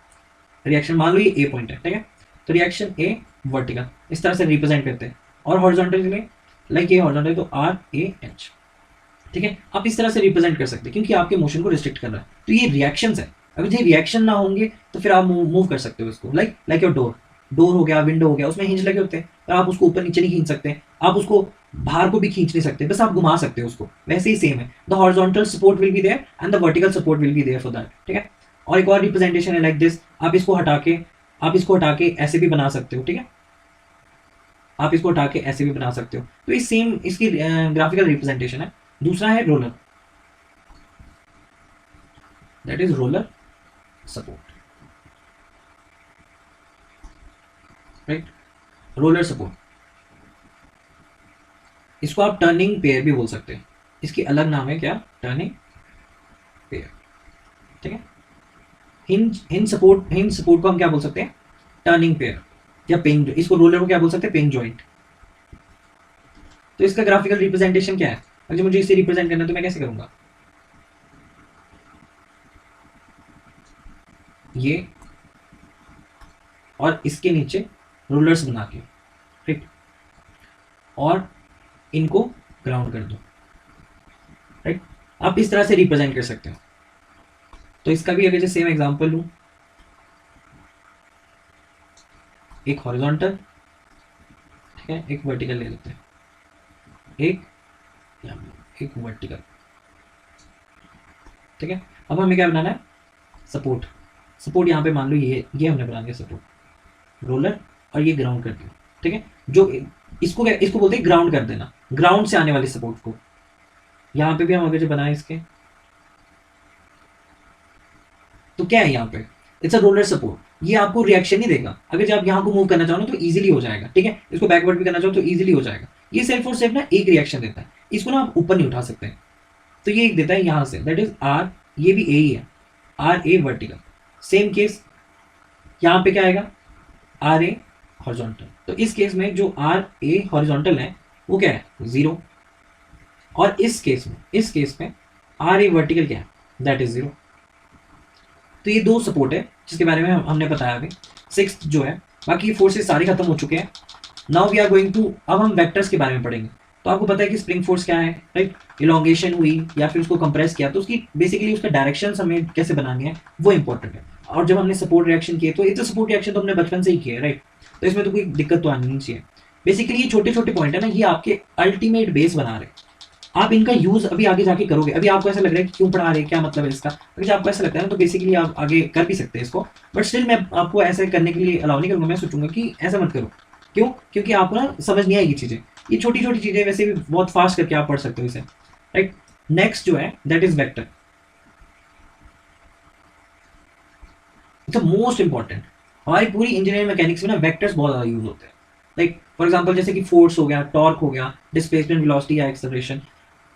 रिएक्शन, मान लो ये ए पॉइंट है, ठीक है, तो रिएक्शन ए वर्टिकल इस तरह से रिप्रेजेंट करते हैं, और हॉरिजॉन्टल में लाइक ये हॉरिजॉन्टल तो आर ए एच, ठीक है। आप इस तरह से रिप्रेजेंट कर सकते हैं क्योंकि आपके मोशन को रिस्ट्रिक्ट कर रहा है। तो ये रिएक्शंस है, अगर ये रिएक्शन ना होंगे तो फिर आप मूव कर सकते हो इसको, लाइक योर डोर, डोर हो गया, विंडो हो गया, उसमें हिंज लगे होते हैं, तो आप उसको ऊपर नीचे नहीं खींच सकते, आप उसको बाहर को भी खींच नहीं सकते, बस आप घुमा सकते हो उसको। वैसे ही सेम है, the horizontal support will be there and the vertical support will be there for that, ठीक है। और एक और रिप्रेजेंटेशन है लाइक दिस, आप इसको हटा के ऐसे भी बना सकते हो, ठीक है, आप इसको हटा के ऐसे भी बना सकते हो। तो ये सेम इसकी ग्राफिकल रिप्रेजेंटेशन है। दूसरा है roller, that is roller support, right, roller support. इसको आप टर्निंग पेयर भी बोल सकते हैं, इसकी अलग नाम है क्या, टर्निंग पेयर, ठीक है। हिंज सपोर्ट को हम क्या बोल सकते हैं, टर्निंग पेयर या पिन, इसको रोलर को क्या बोल सकते हैं, पिन जॉइंट। तो इसका ग्राफिकल रिप्रेजेंटेशन क्या है, अगर मुझे इसे रिप्रेजेंट करना है तो मैं कैसे करूंगा, ये और इसके नीचे रोलर्स बना के, ठीक, और इनको ग्राउंड कर दो, राइट। आप इस तरह से रिप्रेजेंट कर सकते हो। तो इसका भी अगर सेम एग्जांपल लूं, एक हॉरिजॉन्टल, ठीक है, एक वर्टिकल ले लेते हैं, एक वर्टिकल, ठीक है। अब हमें क्या बनाना है, सपोर्ट। सपोर्ट यहाँ पे मान लो ये हमने बना दिया सपोर्ट, रोलर, और ये ग्राउंड कर दिया, ठीक है। जो इसको बोलते हैं ग्राउंड कर देना, ग्राउंड से आने वाली सपोर्ट को। यहाँ पे भी हम अगर जो बनाए इसके तो क्या है यहाँ पे, इट्स अ रोलर सपोर्ट, ये आपको रिएक्शन नहीं देगा। अगर जब आप यहाँ को मूव करना चाहो ना तो इजीली हो जाएगा, ठीक है, इसको बैकवर्ड भी करना चाहो तो इजीली हो जाएगा। ये सेल्फ और सेल्फ ना एक रिएक्शन देता है, इसको ना आप ऊपर नहीं उठा सकते। तो ये एक देता है यहाँ से, दैट इज आर, ये भी ए ही है, R A vertical. Same case यहाँ पे क्या आएगा, आर ए हॉरिजॉन्टल। तो इस केस में जो आर ए हॉरिजॉन्टल है वो क्या है, 0। और इस केस में आर ए वर्टिकल क्या है, दैट इज 0। तो ये दो सपोर्ट है जिसके बारे में हमने बताया अभी। सिक्स्थ जो है, बाकी फोर्सेस सारे खत्म हो चुके हैं। Now we are going to, अब हम वेक्टर्स के बारे में पढ़ेंगे। तो आपको पता है कि स्प्रिंग फोर्स क्या है, राइट, इलोंगेशन हुई या फिर उसको कंप्रेस किया तो उसकी बेसिकली उसका डायरेक्शन हमें कैसे बनानी है वो इंपॉर्टेंट है। और जब हमने सपोर्ट रिएक्शन किए तो ये तो सपोर्ट रिएक्शन तो हमने बचपन से ही किया है, राइट, तो इसमें तो कोई दिक्कत तो आनी नहीं चाहिए। बेसिकली ये छोटे छोटे पॉइंट है ना, ये आपके अल्टीमेट बेस बना रहे हैं। आप इनका यूज अभी आगे जाके करोगे। अभी आपको ऐसा लग रहा है कि क्यों पढ़ा रहे हैं, क्या मतलब है इसका, अगर आपको ऐसा लगता है ना तो बेसिकली आप आगे कर भी सकते हैं इसको, बट स्टिल मैं आपको ऐसे करने के लिए अलाउ नहीं करूंगा। मैं सोचूंगा कि ऐसा मत करो, क्यों, क्योंकि आपको ना समझ नहीं आएगी चीजें। ये छोटी छोटी चीजें वैसे भी बहुत फास्ट करके आप पढ़ सकते हो इसे, राइट। नेक्स्ट जो है that is vector, it's most important. हमारी पूरी इंजीनियरिंग मैकेनिक्स में ना वेक्टर्स बहुत ज्यादा यूज होते हैं। लाइक फॉर एग्जांपल जैसे कि फोर्स हो गया, टॉर्क हो गया, डिस्प्लेसमेंट, वेलोसिटी या एक्सेलरेशन,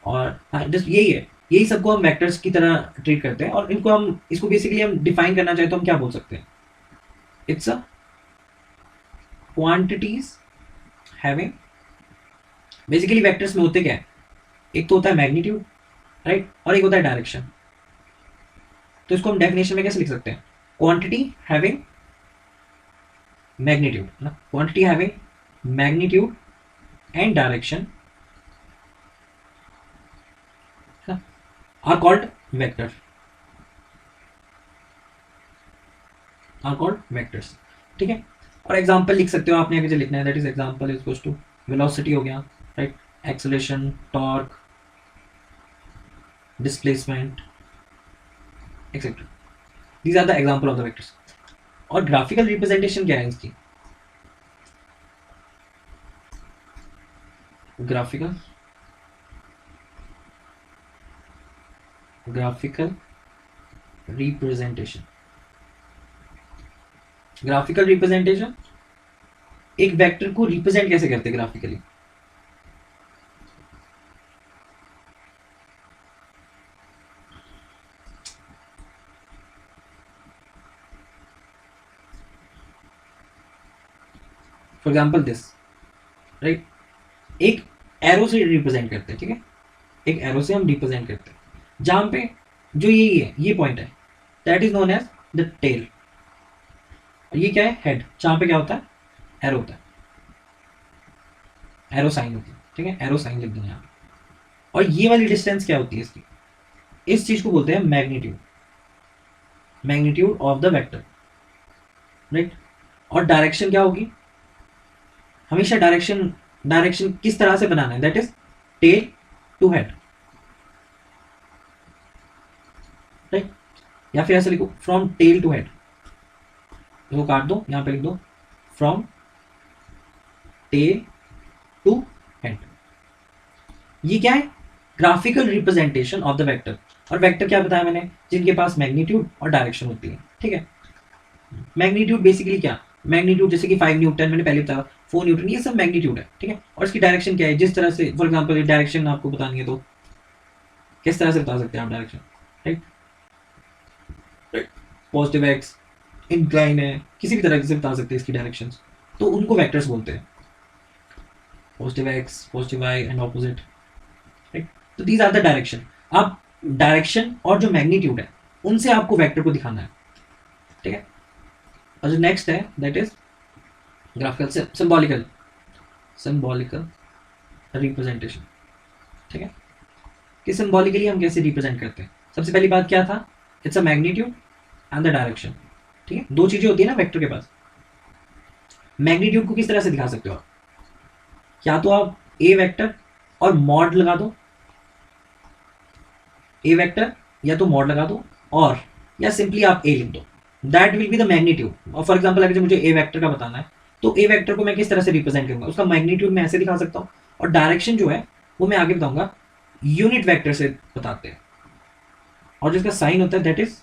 और जस्ट यही है, यही सबको हम वेक्टर्स की तरह ट्रीट करते हैं। और इनको हम, इसको बेसिकली हम डिफाइन करना चाहे तो हम क्या बोल सकते हैं, it's a quantities having, basically vectors में होते क्या है, एक तो होता है मैग्नीट्यूड, राइट, और एक होता है डायरेक्शन। तो इसको हम डेफिनेशन में कैसे लिख सकते हैं, क्वांटिटी हैविंग मैग्नीट्यूड ना, quantity having magnitude and direction are called vector, are called vectors, ठीक है। और एग्जांपल लिख सकते हो आपने आगे जो लिखना है, that is example is equals to velocity हो गया, right, acceleration, torque, displacement et cetera, these are the example of the vectors. और ग्राफिकल रिप्रेजेंटेशन क्या है इसकी, ग्राफिकल रिप्रेजेंटेशन, ग्राफिकल रिप्रेजेंटेशन एक वेक्टर को रिप्रेजेंट कैसे करते हैं graphically. For example this, right, एक एरो से रिप्रेजेंट करते हैं, ठीक है, एक एरो से हम रिप्रेजेंट करते हैं, जहां पे जो यही है, ये पॉइंट है, that is known as the tail. ये क्या है, हेड, जहां पे क्या होता है, एरो होता है, एरो साइन होती है, ठीक है, एरो साइन लिख देंगे यहाँ। और ये वाली डिस्टेंस क्या होती है इसकी, इस चीज को बोलते हैं magnitude, magnitude of the vector, right. और डायरेक्शन क्या होगी, हमेशा डायरेक्शन, डायरेक्शन किस तरह से बनाना है, that is tail to head, right, या फिर ऐसे लिखो फ्रॉम टेल टू हेड, इसको काट दो, यहां पे लिख दो फ्रॉम टेल टू हेड। ये क्या है, graphical representation of the vector. और वेक्टर क्या बताया मैंने, जिनके पास मैग्नीट्यूड और डायरेक्शन होती है, ठीक है। मैग्नीट्यूड बेसिकली क्या, मैग्नीट्यूड जैसे कि 5 न्यूटन मैंने पहले बताया, 4 न्यूटन, ये सब मैग्नीट्यूड है, ठीक है। और इसकी डायरेक्शन क्या है, जिस तरह से, फॉर एग्जाम्पल डायरेक्शन आपको बतानी है तो किस तरह से बता सकते हैं आप direction, right, positive x, incline है, किसी भी तरह से बता सकते हैं इसकी डायरेक्शन, तो उनको वेक्टर्स बोलते हैं, positive x, positive y and opposite, right. तो दीज आर द डायरेक्शन। आप डायरेक्शन और जो मैग्नीट्यूड है उनसे आपको वेक्टर को दिखाना है, ठीक है। और जो नेक्स्ट है that is graphical symbolical, symbolical representation, ठीक है, कि सिंबॉलिकली हम कैसे रिप्रेजेंट करते हैं। सबसे पहली बात क्या था, it's a magnitude and the direction, ठीक है, दो चीजें होती है ना वेक्टर के पास। मैग्नीट्यूड को किस तरह से दिखा सकते हो आप, या तो आप ए वेक्टर और मॉड लगा दो, ए वेक्टर या तो मॉड लगा दो, और या सिंपली आप ए लिख दो, that will be the magnitude. और फॉर एग्जांपल अगर मुझे ए वेक्टर का बताना है तो ए वेक्टर को मैं किस तरह से रिप्रेजेंट करूंगा, उसका मैग्नीट्यूड मैं ऐसे दिखा सकता हूँ, और डायरेक्शन जो है वो मैं आगे बताऊंगा यूनिट वेक्टर से बताते हैं, और जिसका साइन होता है that is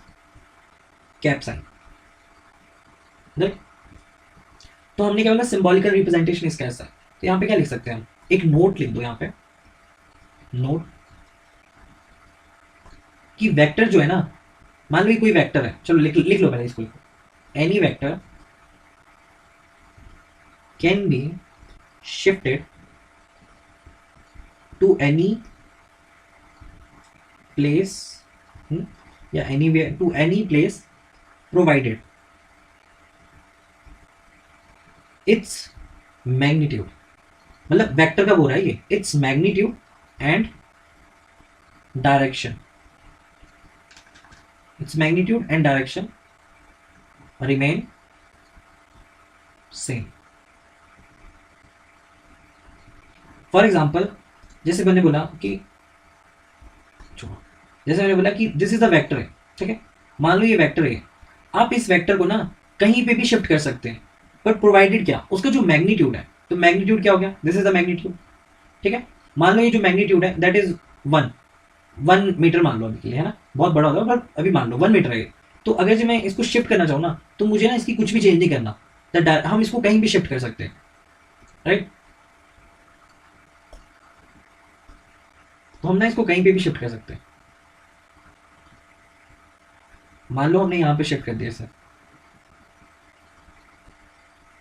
cap sine, right. तो हमने क्या बोला, सिंबॉलिकल रिप्रेजेंटेशन इसका ऐसा है। तो यहाँ पे क्या लिख सकते हैं हम, एक नोट लिख दो यहाँ पे, नोट कि वेक्टर जो है ना, मान लो ये कोई वेक्टर है, चलो लिख लो पहले इसको, any vector can be shifted to any place, या anywhere to any place provided its magnitude, मतलब वेक्टर का बोल रहा है ये, its magnitude and direction, its magnitude and direction remain same. For example जैसे मैंने बोला कि दिस इज द वेक्टर है, ठीक है, मान लो ये वेक्टर है, आप इस वेक्टर को ना कहीं पे भी शिफ्ट कर सकते हैं, बट प्रोवाइडेड क्या, उसका जो मैग्नीट्यूड है, तो मैग्नीट्यूड क्या हो गया, दिस इज द मैग्नीट्यूड, ठीक है। मान लो ये जो मैग्नीट्यूड है दैट इज 1 मीटर मान लो अभी के लिए, है ना, बहुत बड़ा होगा पर अभी मान लो 1 मीटर है। तो अगर जो मैं इसको शिफ्ट करना चाहूँ ना, तो मुझे ना इसकी कुछ भी चेंज नहीं करना, हम इसको कहीं भी शिफ्ट कर सकते हैं, राइट। तो हम ना इसको कहीं पे भी शिफ्ट कर सकते हैं। मान लो हमने यहाँ पे शिफ्ट कर दिया सर,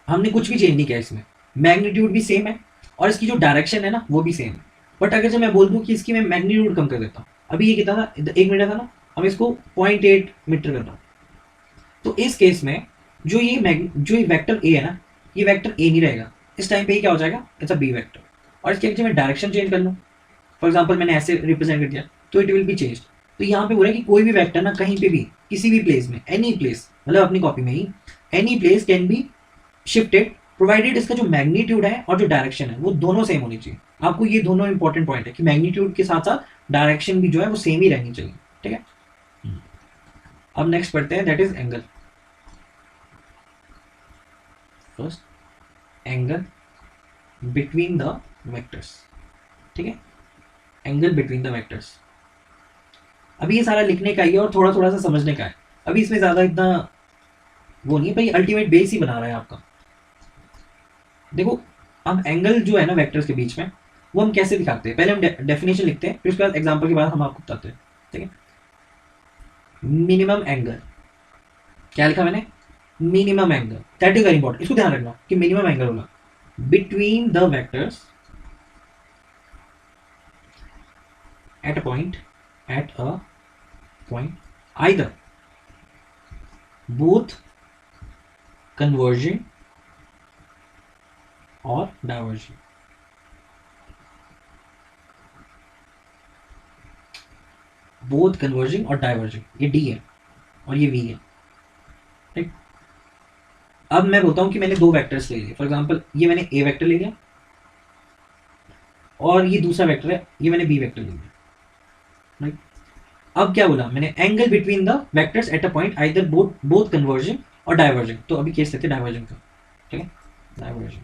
हमने कुछ भी चेंज नहीं किया इसमें, मैग्नीट्यूड भी सेम है और इसकी जो डायरेक्शन है ना वो भी सेम है। बट अगर जब मैं बोल दूँ कि इसकी मैं मैग्नीट्यूड कम कर देता हूँ, अभी ये कितना था, 1 मीटर था ना, हम इसको 0.8 मीटर कर रहा हूँ, तो इस केस में जो ये वेक्टर ए है ना, ये वेक्टर ए नहीं रहेगा, इस टाइम पे ये क्या हो जाएगा, इट्स अ बी वेक्टर। और इसके अगर मैं डायरेक्शन चेंज कर लूँ, फॉर एग्जाम्पल मैंने ऐसे रिप्रेजेंट कर दिया, तो इट विल बी चेंज। तो यहाँ पे बोल रहा है कि कोई भी वेक्टर ना कहीं पे भी किसी भी प्लेस में, एनी प्लेस, मतलब अपनी कॉपी में ही, any place can be shifted provided इसका जो मैग्नीट्यूड है और जो डायरेक्शन है वो दोनों सेम होनी चाहिए। आपको ये दोनों इंपॉर्टेंट पॉइंट है कि मैग्नीट्यूड के साथ साथ डायरेक्शन भी जो है वो सेम ही रहनी चाहिए, ठीक है। अब नेक्स्ट पढ़ते हैं, that is angle. First angle between the vectors, ठीक है, एंगल बिटवीन द वेक्टर्स। अभी ये सारा लिखने का ही है और थोड़ा थोड़ा सा समझने का है, अभी इसमें ज्यादा इतना वो नहीं है, भाई अल्टीमेट बेस ही बना रहा है आपका। देखो हम एंगल जो है ना वेक्टर्स के बीच में, वो हम कैसे दिखाते हैं, पहले हम डेफिनेशन लिखते हैं, फिर उसके बाद एग्जांपल के बाद हम आपको बताते हैं, ठीक है। मिनिमम एंगल, क्या लिखा मैंने, minimum angle, that is very important, इसको ध्यान रखना कि मिनिमम एंगल होगा between the vectors at a point either both converging or diverging। Both converging और डाइवर्जिंग, ये डी है और ये वी है, राइट। अब मैं बोलता हूं कि मैंने दो वेक्टर्स ले लिए, फॉर एग्जांपल ये मैंने ए वेक्टर ले लिया और ये दूसरा वेक्टर है, ये मैंने बी वेक्टर ले लिया, राइट। अब क्या बोला मैंने, angle between the vectors at a point either both converging और डाइवर्जिंग। तो अभी केस लेते हैं डाइवर्जिंग का, ठीक है, डाइवर्जिंग।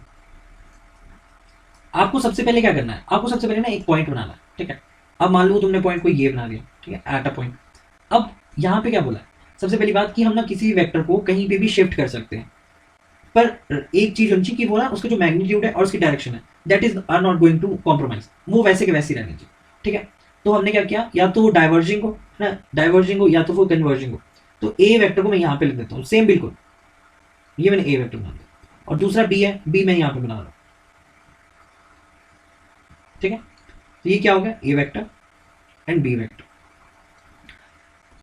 आपको सबसे पहले क्या करना है, आपको सबसे पहले ना एक पॉइंट बनाना है, ठीक है। अब मान लो तुमने पॉइंट को ये बना दिया, ठीक है, एट अ पॉइंट। अब यहाँ पे क्या बोला है, सबसे पहली बात कि हम ना किसी भी वेक्टर को कहीं पे भी शिफ्ट कर सकते हैं, पर एक चीज होनी चाहिए कि वो ना उसका जो मैग्नीट्यूड है और उसकी डायरेक्शन है that is are not going to compromise, वो वैसे के वैसे ही रहने चाहिए, ठीक है। तो हमने क्या किया, या तो वो डाइवर्जिंग हो ना, डाइवर्जिंग हो, या तो वो कन्वर्जिंग हो। तो ए वेक्टर को मैं यहाँ पे लिख देता हूँ सेम बिल्कुल, ये मैंने ए वेक्टर बना दिया, और दूसरा बी है, बी मैं यहाँ पे बना रहा हूँ, ठीक है। तो ये क्या हो गया, ए वेक्टर एंड बी वेक्टर।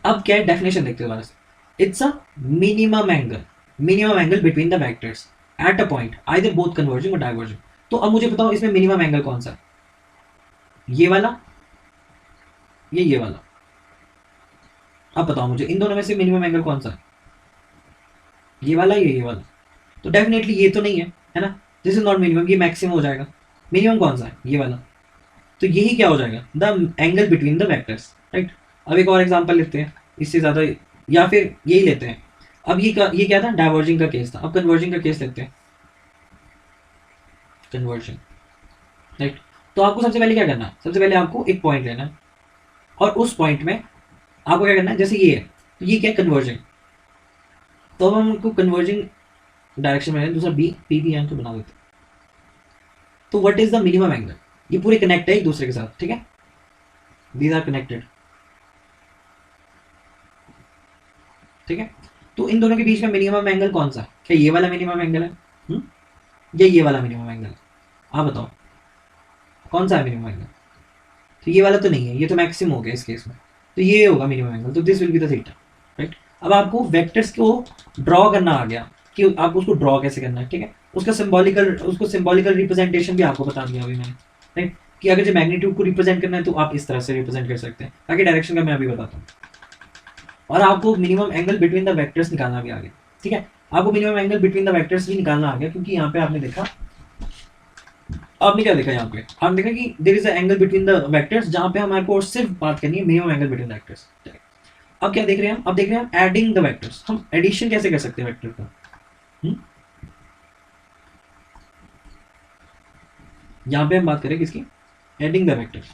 अब क्या है, डेफिनेशन देखते हैं दोबारा से, it's a minimum angle between the vectors at a point either both converging और डाइवर्जिंग। तो अब मुझे बताओ इसमें मिनिमम एंगल कौन सा है, ये वाला, ये वाला। अब बताओ मुझे इन दोनों में से मिनिमम एंगल कौन सा है, ये वाला, ये वाला। तो डेफिनेटली ये तो नहीं है ना, दिस इज नॉट मिनिमम, ये मैक्सिमम हो जाएगा। मिनिमम कौन सा है, ये वाला। तो यही क्या हो जाएगा, the angle between the vectors, right. अब एक और एग्जांपल लेते हैं, इससे ज्यादा, या फिर यही लेते हैं। अब ये क्या था, डाइवर्जिंग का केस था, अब कन्वर्जिंग का केस लेते हैं, कन्वर्जन, राइट। तो आपको सबसे पहले क्या करना है, सबसे पहले आपको एक पॉइंट लेना है और उस पॉइंट में आपको क्या करना है, जैसे ये है, तो ये क्या है, कन्वर्जन, तो अब हम उनको कन्वर्जिंग डायरेक्शन में दूसरा बी पी भी एम को बना देते हैं। तो what is the minimum angle, ये पूरे कनेक्ट है एक दूसरे के साथ, ठीक है, दीज आर कनेक्टेड, ठीक है। तो इन दोनों के बीच में मिनिमम एंगल कौन सा, क्या ये वाला मिनिमम एंगल है या ये वाला मिनिमम एंगल है, आप बताओ कौन सा है मिनिमम एंगल। तो ये वाला तो नहीं है, ये तो मैक्सिमम हो गया इस केस में, तो ये होगा मिनिमम एंगल, तो this will be the theta, right. अब आपको वेक्टर्स को ड्रॉ करना आ गया कि आपको उसको ड्रॉ कैसे करना है, ठीक है। उसको सिंबॉलिकल रिप्रेजेंटेशन भी आपको बता दिया अभी मैंने, राइट, कि अगर जो मैग्नीट्यूड को रिप्रेजेंट करना है तो आप इस तरह से रिप्रेजेंट कर सकते हैं, ताकि डायरेक्शन का मैं अभी बताता हूँ। और आपको minimum angle between the vectors निकालना भी आ गया, ठीक है। आपको minimum angle between the vectors भी निकालना आ गया, क्योंकि यहाँ पे आपने देखा, आपने क्या देखा यहाँ पे, आपने देखा कि there is a angle between the vectors, जहाँ पे हमारे को सिर्फ बात करनी है minimum angle between the vectors. अब क्या देख रहे हैं हम, अब देख रहे हैं हम एडिंग द वेक्टर्स, हम एडिशन कैसे कर सकते हैं वेक्टर का। यहाँ पे हम बात करें किसकी, एडिंग द वेक्टर्स।